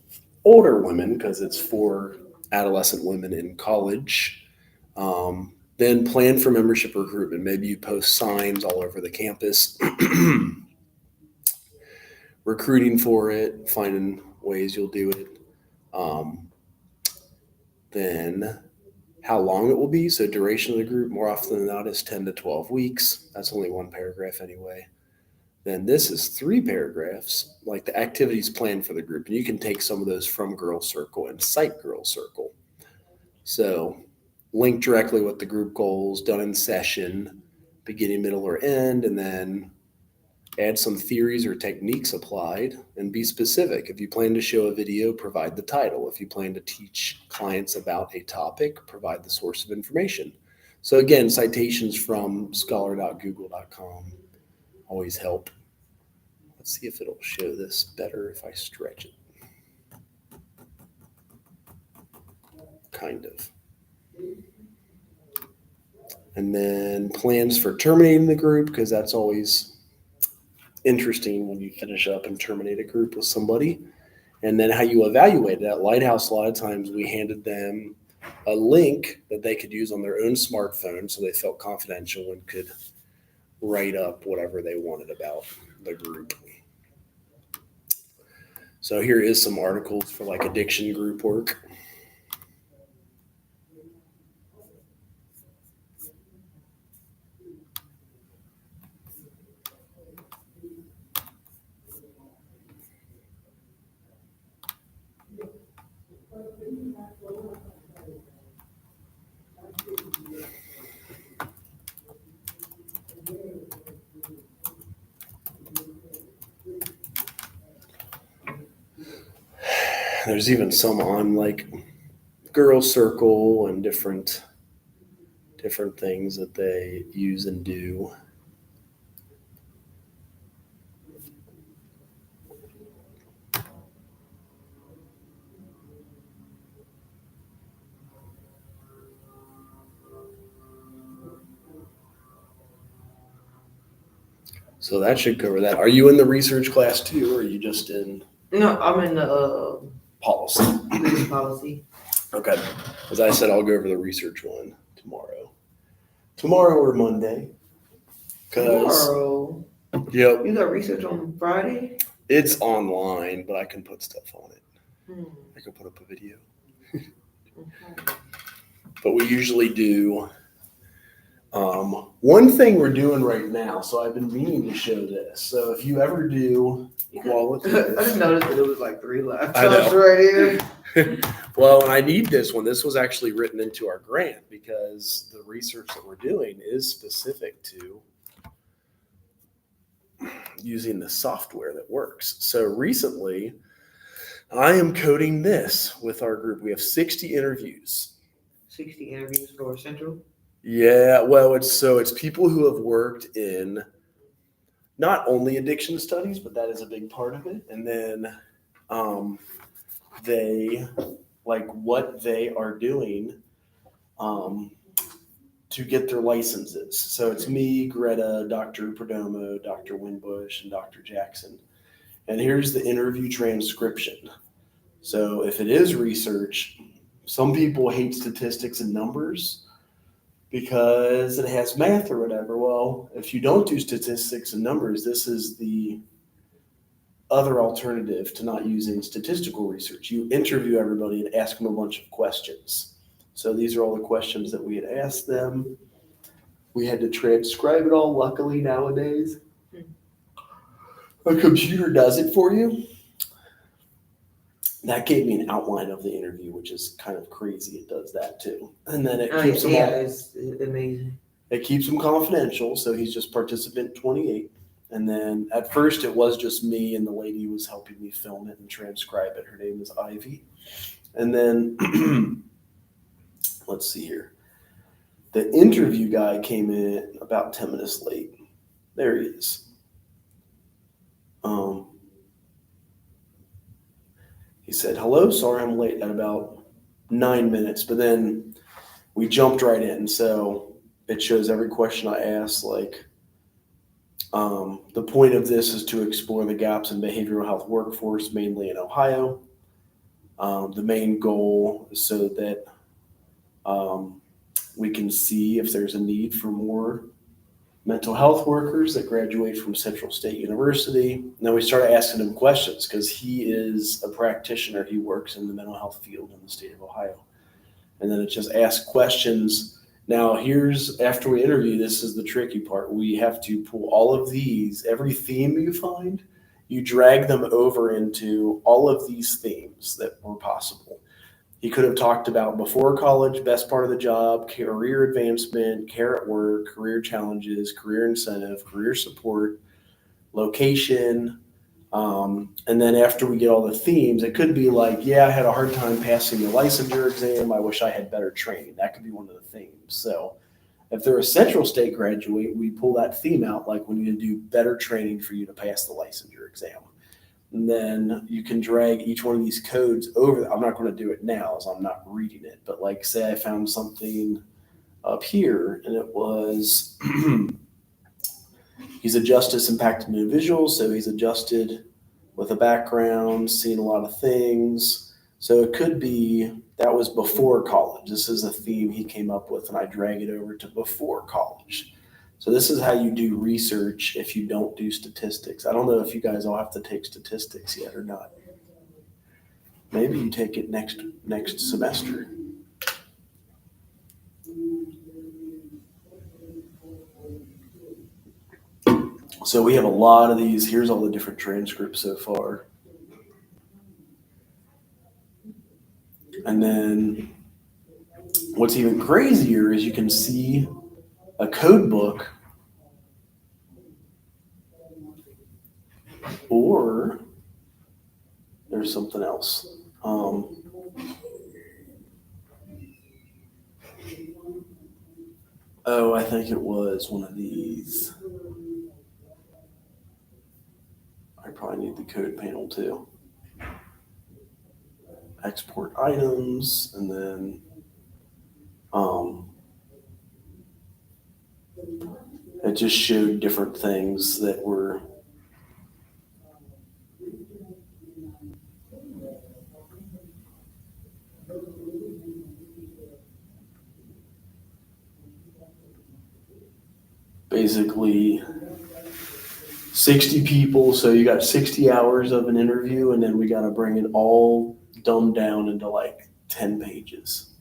older women because it's for adolescent women in college. Then plan for membership recruitment. Maybe you post signs all over the campus, recruiting for it, finding ways you'll do it. Then how long it will be. So duration of the group, more often than not, is 10 to 12 weeks. That's only 1 paragraph anyway. Then this is 3 paragraphs, like the activities planned for the group. And you can take some of those from Girls Circle and cite Girls Circle. So link directly with the group goals, done in session, beginning, middle, or end, and then add some theories or techniques applied, and be specific. If you plan to show a video, provide the title. If you plan to teach clients about a topic, provide the source of information. So again, citations from scholar.google.com always help. Let's see if it'll show this better if I stretch it. Kind of. And then plans for terminating the group, because that's always interesting when you finish up and terminate a group with somebody. And then how you evaluate it. At Lighthouse, a lot of times we handed them a link that they could use on their own smartphone so they felt confidential and could write up whatever they wanted about the group. So here is some articles for like addiction group work. There's even some on like Girl Circle and different things that they use and do. So that should cover that. Are you in the research class too, or are you just in
No, I'm in the
policy?
policy.
Okay. As I said, I'll go over the research one tomorrow or Monday.
Tomorrow.
Yep.
You got research on Friday?
It's online, but I can put stuff on it. I can put up a video.
Okay.
But we usually do one thing we're doing right now. So I've been meaning to show this. So if you ever do qualitative,
I just noticed that it was like 3 laptops
I know.
right here.
Well, and I need this one. This was actually written into our grant because the research that we're doing is specific to using the software that works. So recently, I am coding this with our group. We have 60 interviews.
60 interviews for Central?
Yeah, well, it's people who have worked in not only addiction studies, but that is a big part of it. And then they like what they are doing to get their licenses. So it's me, Greta, Dr. Perdomo, Dr. Winbush, and Dr. Jackson. And here's the interview transcription. So if it is research, some people hate statistics and numbers because it has math or whatever. Well, if you don't do statistics and numbers, this is the other alternative to not using statistical research. You interview everybody and ask them a bunch of questions. So these are all the questions that we had asked them. We had to transcribe it all. Luckily nowadays, a computer does it for you. That gave me an outline of the interview, which is kind of crazy. It does that too. And then it keeps them all,
it's amazing.
It keeps them confidential. So he's just participant 28. And then at first it was just me and the lady who was helping me film it and transcribe it. Her name is Ivy. And then let's see here. The interview guy came in about 10 minutes late. There he is. He said, "Hello, sorry I'm late," at about 9 minutes, but then we jumped right in. So it shows every question I asked, like, the point of this is to explore the gaps in behavioral health workforce, mainly in Ohio. The main goal is so that we can see if there's a need for more mental health workers that graduate from Central State University. And then we started asking him questions because he is a practitioner. He works in the mental health field in the state of Ohio. And then it just asked questions. Now here's, after we interview, this is the tricky part. We have to pull all of these, every theme you find, you drag them over into all of these themes that were possible. He could have talked about before college, best part of the job, career advancement, care at work, career challenges, career incentive, career support, location. And then after we get all the themes, it could be like, yeah, I had a hard time passing the licensure exam. I wish I had better training. That could be one of the themes. So If they're a Central State graduate, we pull that theme out, like we need to do better training for you to pass the licensure exam. And then you can drag each one of these codes over. I'm not going to do it now as I'm not reading it, but like say I found something up here and it was he's a justice impacted individual, so he's adjusted with a background, seen a lot of things. So it could be that was before college. This is a theme he came up with, and I drag it over to before college. So this is how you do research if you don't do statistics. I don't know if you guys all have to take statistics yet or not. Maybe you take it next semester. So we have a lot of these. Here's all the different transcripts so far. And then what's even crazier is you can see a code book or there's something else. I think it was one of these. I probably need the code panel too. Export items, and then it just showed different things that were basically 60 people. So you got 60 hours of an interview, and then we got to bring it all dumbed down into like 10 pages.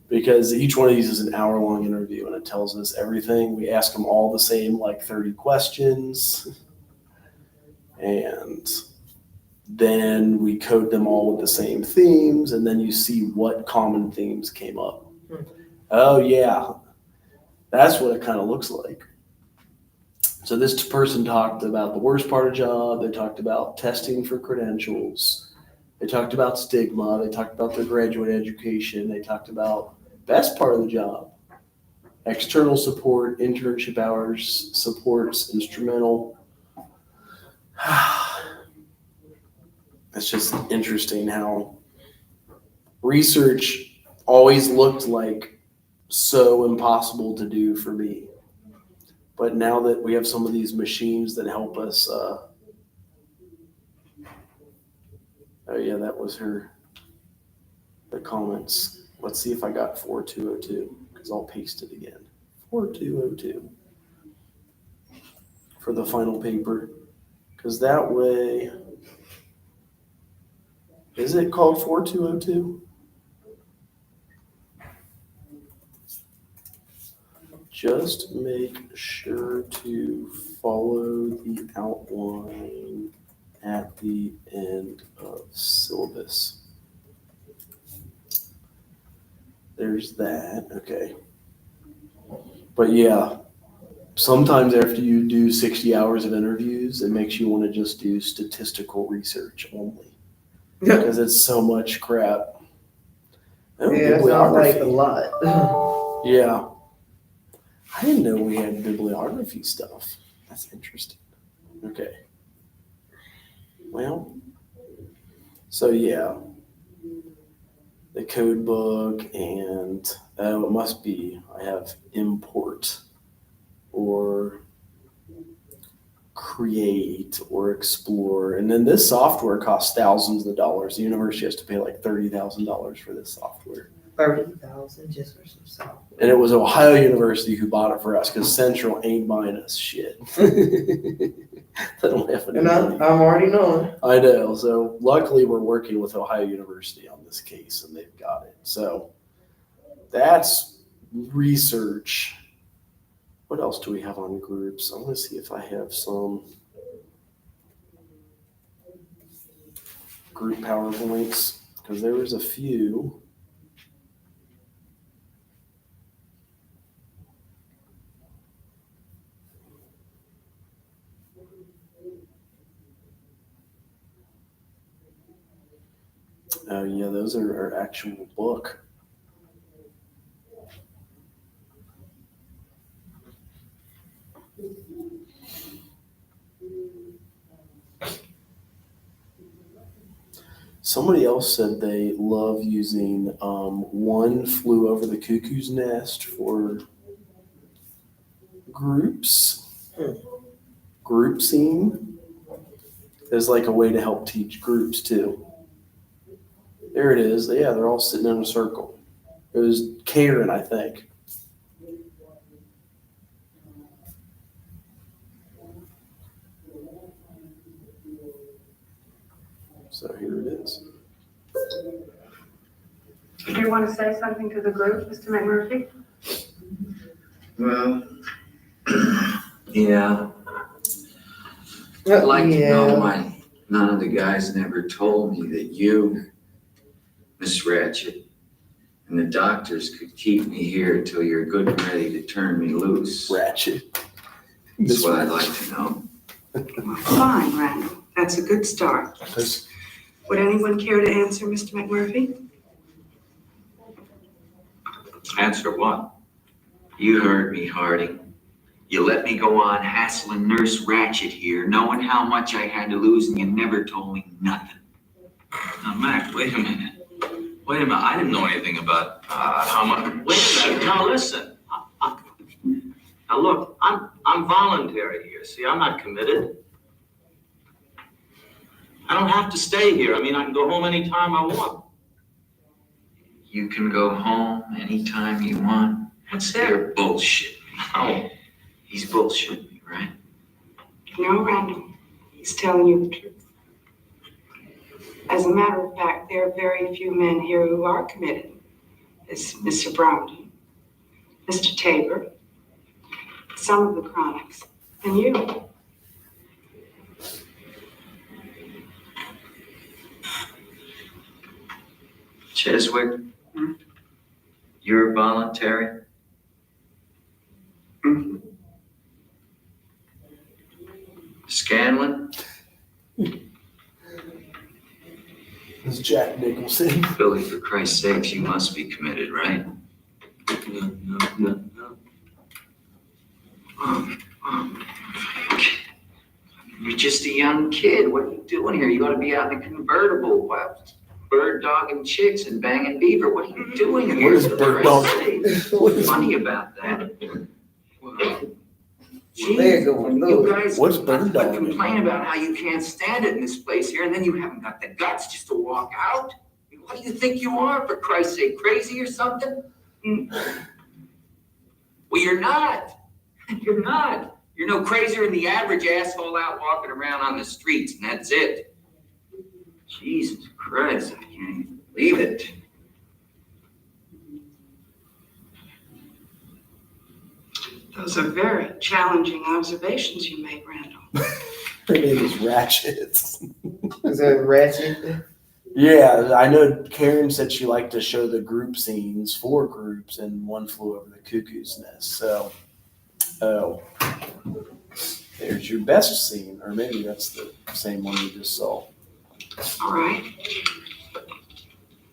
Because each one of these is an hour-long interview, and it tells us everything. We ask them all the same, like 30 questions, and then we code them all with the same themes, and then you see what common themes came up. Oh, yeah, that's what it kind of looks like. So this person talked about the worst part of job. They talked about testing for credentials. They talked about stigma. They talked about their graduate education. They talked about best part of the job, external support, internship hours, supports, instrumental. It's just interesting how research always looked like so impossible to do for me. But now that we have some of these machines that help us, oh yeah, that was the comments. Let's see if I got 4202, because I'll paste it again. 4202 for the final paper, because that way, is it called 4202? Just make sure to follow the outline at the end of syllabus. There's that, okay. But yeah, sometimes after you do 60 hours of interviews, it makes you want to just do statistical research only. Because it's so much crap.
Yeah, it sounds like a lot.
Yeah. I didn't know we had bibliography stuff. That's interesting. Okay. Well, so yeah. The code book and it must be, I have import or create or explore. And then this software costs thousands of dollars. The university has to pay like $30,000 for this software.
30,000 just for some software.
And it was Ohio University who bought it for us because Central ain't buying us shit. They don't have any money.
I'm already knowing.
I know. So luckily we're working with Ohio University on this case and they've got it. So that's research. What else do we have on groups? I want to see if I have some group PowerPoints because there was a few. Oh yeah, those are our actual book. Somebody else said they love using One Flew Over the Cuckoo's Nest for groups. Group scene is like a way to help teach groups too. There it is. Yeah, they're all sitting in a circle. It was Karen, I think. So here it is.
Do you want to say something to the group, Mr. McMurphy?
Well, yeah. I'd like to know why none of the guys never told me that you, Miss Ratchet, and the doctors could keep me here till you're good and ready to turn me loose.
Ratchet.
That's what I'd like to know.
Fine, Randall. That's a good start. Would anyone care to answer, Mr. McMurphy?
Answer what? You heard me, Harding. You let me go on hassling Nurse Ratchet here, knowing how much I had to lose, and you never told me nothing.
Now, Mac, wait a minute. Wait a minute. I didn't know anything about how much. Wait a minute. Now, listen. Now, look, I'm voluntary here. See, I'm not committed. I don't have to stay here. I mean, I can go home anytime I want.
You can go home anytime you want.
What's that?
You're bullshit.
No.
He's bullshitting me, right?
No, Randall. He's telling you the truth. As a matter of fact, there are very few men here who are committed. There's Mr. Brown, Mr. Tabor, some of the Chronics, and you.
Cheswick, you're voluntary?
Mm-hmm.
Scanlon?
It's Jack Nicholson.
Billy, for Christ's sakes, you must be committed, right?
No.
You're just a young kid. What are you doing here? You ought to be out in a convertible, bird dogging chicks and banging beaver. What are you doing here?
What is bird dogging?
What's funny about that?
There you go.
You guys
What's bird dogging?
complain about how you can't stand it in this place here, and then you haven't got the guts just to walk out. What do you think you are, for Christ's sake, crazy or something? Well, you're not. You're not. You're no crazier than the average asshole out walking around on the streets, and that's it. Jesus Christ, I can't even believe it.
Those are very challenging observations you make, Randall.
Her name is Ratchet.
Is it Ratchet?
Yeah, I know Karen said she liked to show the group scenes for groups, and One Flew Over the Cuckoo's Nest. So, there's your best scene, or maybe that's the same one we just saw.
All right.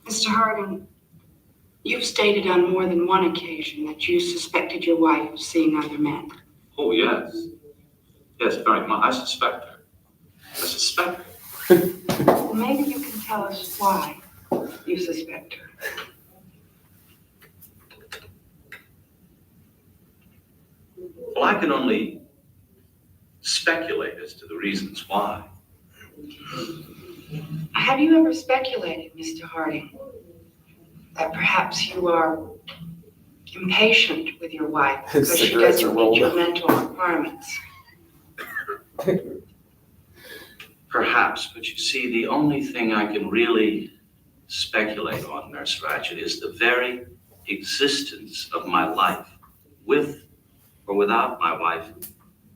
Mr. Harding, you've stated on more than one occasion that you suspected your wife of seeing other men.
Oh, yes. Yes, very much. I suspect her. I suspect her.
Well, maybe you can tell us why you suspect her.
Well, I can only speculate as to the reasons why.
Have you ever speculated, Mr. Harding, that perhaps you are impatient with your wife because she doesn't meet your mental requirements?
Perhaps, but you see, the only thing I can really speculate on, Nurse Ratchet, is the very existence of my life, with or without my wife,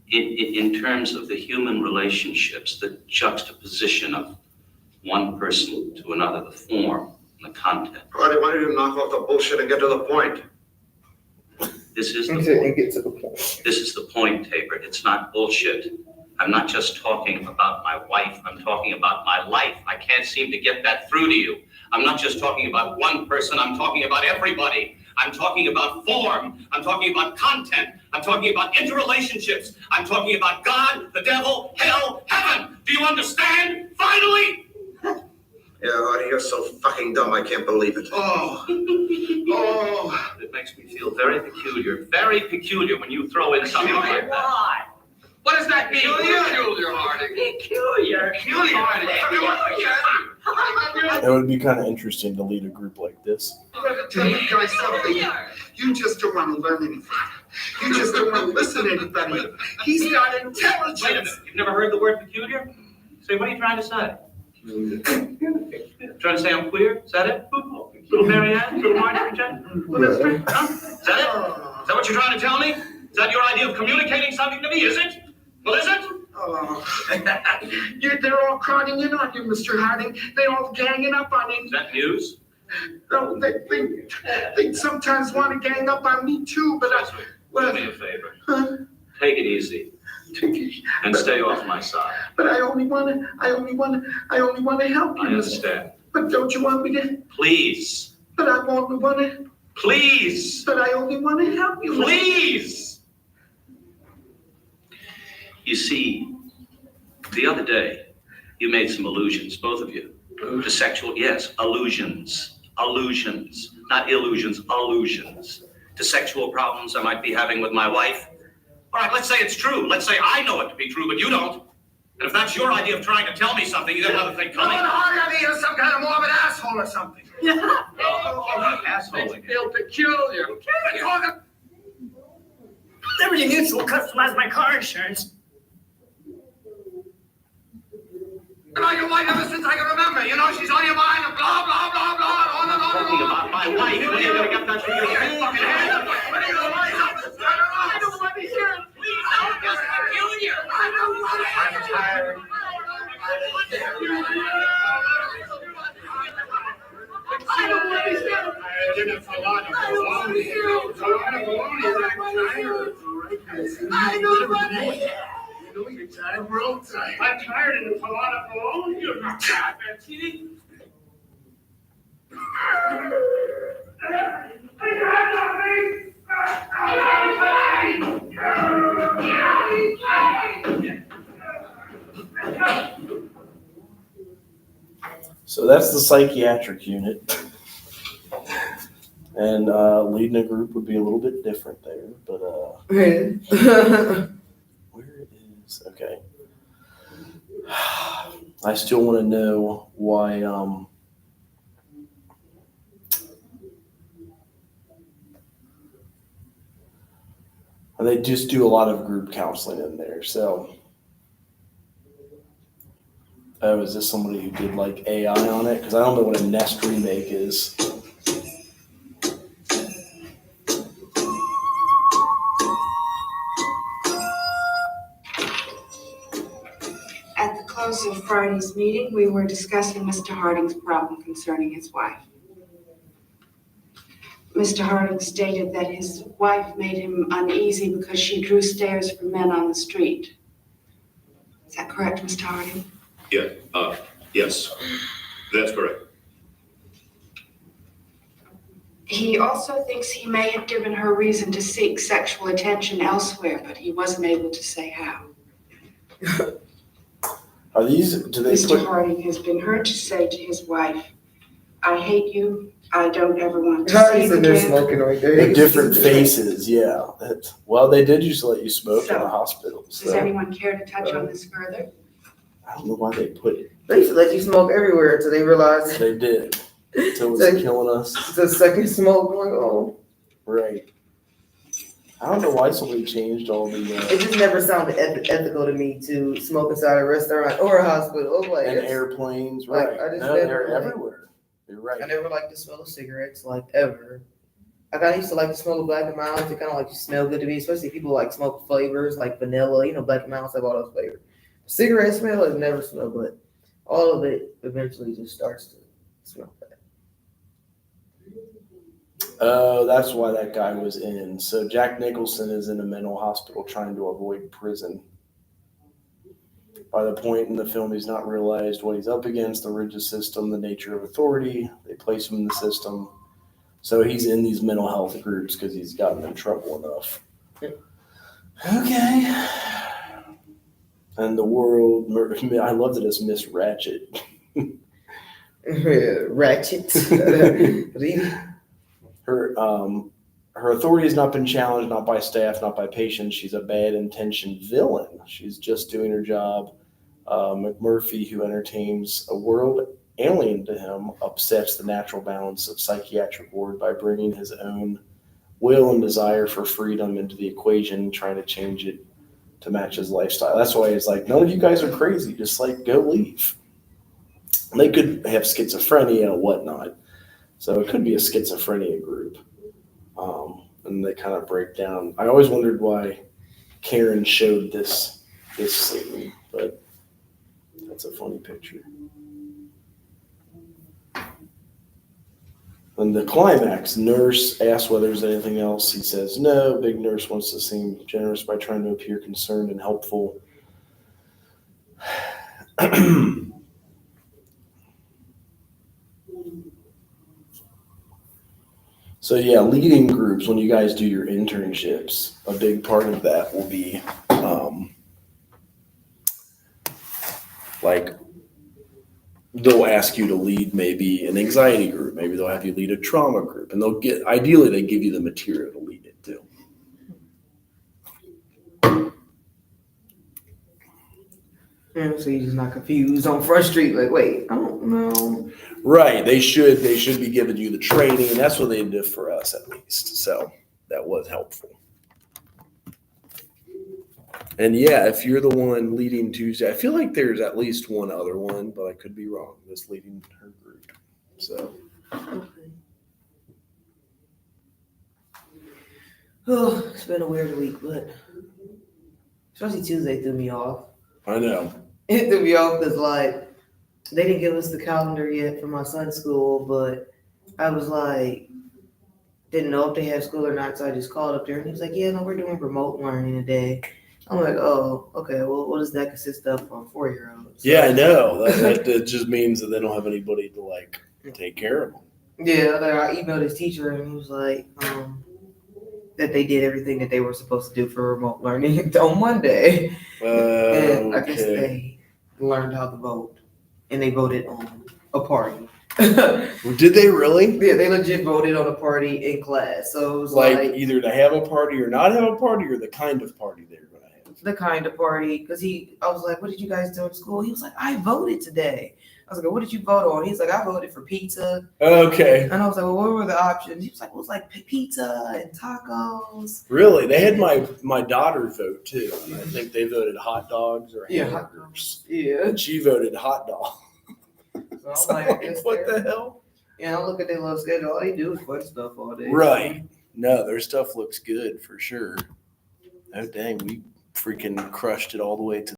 in terms of the human relationships, the juxtaposition of one person to another, the form and the content.
Roddy, why don't you knock off the bullshit and get to the point?
This is the
And
point.
get to the point.
This is the point, Tabor. It's not bullshit. I'm not just talking about my wife. I'm talking about my life. I can't seem to get that through to you. I'm not just talking about one person. I'm talking about everybody. I'm talking about form. I'm talking about content. I'm talking about interrelationships. I'm talking about God, the devil, hell, heaven. Do you understand? Finally!
Yeah, Artie, you're so fucking dumb, I can't believe it.
Oh. It makes me feel very peculiar when you throw in something like that.
Why?
What does that mean?
Peculiar, Harding. Peculiar.
It would be kind of interesting to lead a group like this.
I'm going to tell you guys something. You just don't want to learn anything. You just don't want to listen to anybody. He's got intelligence.
Wait a minute, you've never heard the word peculiar? Say, what are you trying to say? Trying to say I'm queer? Is that it? Little Mary Ann? Little Marjorie Jane? Huh? Is that it? Is that what you're trying to tell me? Is that your idea of communicating something to me, is it? Well, is it?
Oh. They're all crowding in on you, Mr. Harding. They're all ganging up on you.
Is that news?
No, they sometimes want to gang up on me too, but
Do me a favor. Take it easy. And stay off my side.
But I only want to help you.
I understand.
But don't you want me to?
Please.
But I only want to.
Please.
But I only want to help you.
Please. You see, the other day, you made some allusions, both of you, to sexual, yes, allusions, not illusions, allusions, to sexual problems I might be having with my wife. All right, let's say it's true. Let's say I know it to be true, but you don't. And if that's your idea of trying to tell me something, you got another thing coming.
No, Harding, you're some kind of morbid asshole or something.
Asshole again.
Feel peculiar.
Liberty Mutual customized my car insurance.
Been on your wife ever since I can remember. You know, she's on your mind and blah, blah, blah, blah, on and on and on.
Talking about my wife. When are you going to get that from your
fucking head? What are you going to lie about? I don't want to hear it. Please don't get peculiar. I don't want to hear it. I'm tired. I don't want to hear it. I did it for a lot of I don't want to hear it. You're tired, we're all tired.
I'm tired and it's a lot of alone. You're not that, Betsy.
So that's the psychiatric unit. And leading a group would be a little bit different there, but where is okay. I still want to know why they just do a lot of group counseling in there. So is this somebody who did like AI on it? Because I don't know what a Nest remake is.
At the close of Friday's meeting, we were discussing Mr. Harding's problem concerning his wife. Mr. Harding stated that his wife made him uneasy because she drew stares from men on the street. Is that correct, Mr. Harding?
Yes, that's correct.
He also thinks he may have given her reason to seek sexual attention elsewhere, but he wasn't able to say how.
Are these, do they
Mr.
put,
Harding has been heard to say to his wife, "I hate you. I don't ever want to see
Harding's
you
in there
again."
smoking right there.
the different faces? Yeah. Well, they did used to let you smoke in the hospitals.
Does anyone care to touch on this further?
I don't know why they put it.
They used to let you smoke everywhere until they realized
They did. Until it was killing us.
the second smoke. I'm like, oh.
Right. I don't know why somebody changed all the
It just never sounded ethical to me to smoke inside a restaurant or a hospital. I'm like,
and
it's-
airplanes,
like,
right?
I just
No,
never,
they're
like-
everywhere. You're right.
I never liked the smell of cigarettes, like ever. I kind of used to like the smell of Black and Milds. It kind of like smell good to me, especially if people like smoke flavors like vanilla. You know, Black and Milds have all those flavors. Cigarette smell has never smelled, but all of it eventually just starts to smell bad.
Oh, that's why that guy was in. So Jack Nicholson is in a mental hospital trying to avoid prison. By the point in the film, he's not realized what he's up against, the rigid system, the nature of authority. They place him in the system. So he's in these mental health groups because he's gotten in trouble enough. Okay. And the world, I love that it's Miss Ratchet.
Ratchet. Really?
Her authority has not been challenged, not by staff, not by patients. She's a bad intentioned villain. She's just doing her job. McMurphy, who entertains a world alien to him, upsets the natural balance of psychiatric ward by bringing his own will and desire for freedom into the equation, trying to change it to match his lifestyle. That's why he's like, none of you guys are crazy. Just like go leave. And they could have schizophrenia and whatnot. So it could be a schizophrenia group. And they kind of break down. I always wondered why Karen showed this scene, but that's a funny picture. And the climax, Nurse asks whether there's anything else. He says no. Big Nurse wants to seem generous by trying to appear concerned and helpful. So yeah, leading groups, when you guys do your internships, a big part of that will be like they'll ask you to lead maybe an anxiety group. Maybe they'll have you lead a trauma group, and ideally they give you the material to lead it too.
Yeah, so you're just not confused on Front Street. Like, wait, I don't know.
Right. They should be giving you the training, and that's what they did for us at least. So that was helpful. And yeah, if you're the one leading Tuesday, I feel like there's at least one other one, but I could be wrong. That's leading her group. So
Oh, it's been a weird week, but especially Tuesday threw me off.
I know.
It threw me off because, like, they didn't give us the calendar yet for my son's school, but I was like, didn't know if they had school or not, so I just called up there, and he was like, yeah, no, we're doing remote learning today. I'm like, oh, okay, well, what does that consist of for a 4-year-old? So,
Yeah, I know. That just means that they don't have anybody to, like, take care of them.
yeah, I emailed his teacher, and he was like, that they did everything that they were supposed to do for remote learning on Monday. And I guess they learned how to vote, and they voted on a party.
Did they really?
Yeah, they legit voted on a party in class. So it was
Like either to have a party or not have a party, or the kind of party they were going to have.
the kind of party, because I was like, what did you guys do in school? He was like, I voted today. I was like, what did you vote on? He's like, I voted for pizza.
Okay.
And I was like, well, what were the options? He was like, well, it was like pizza and tacos.
Really? They had my daughter vote too. I think they voted hot dogs or hamburgers.
Yeah.
And she voted hot dog.
So I was like, I guess
what the hell?
Yeah, I look at their little schedule. All they do is fun stuff all day.
Right. No, their stuff looks good for sure. Oh dang, we freaking crushed it all the way to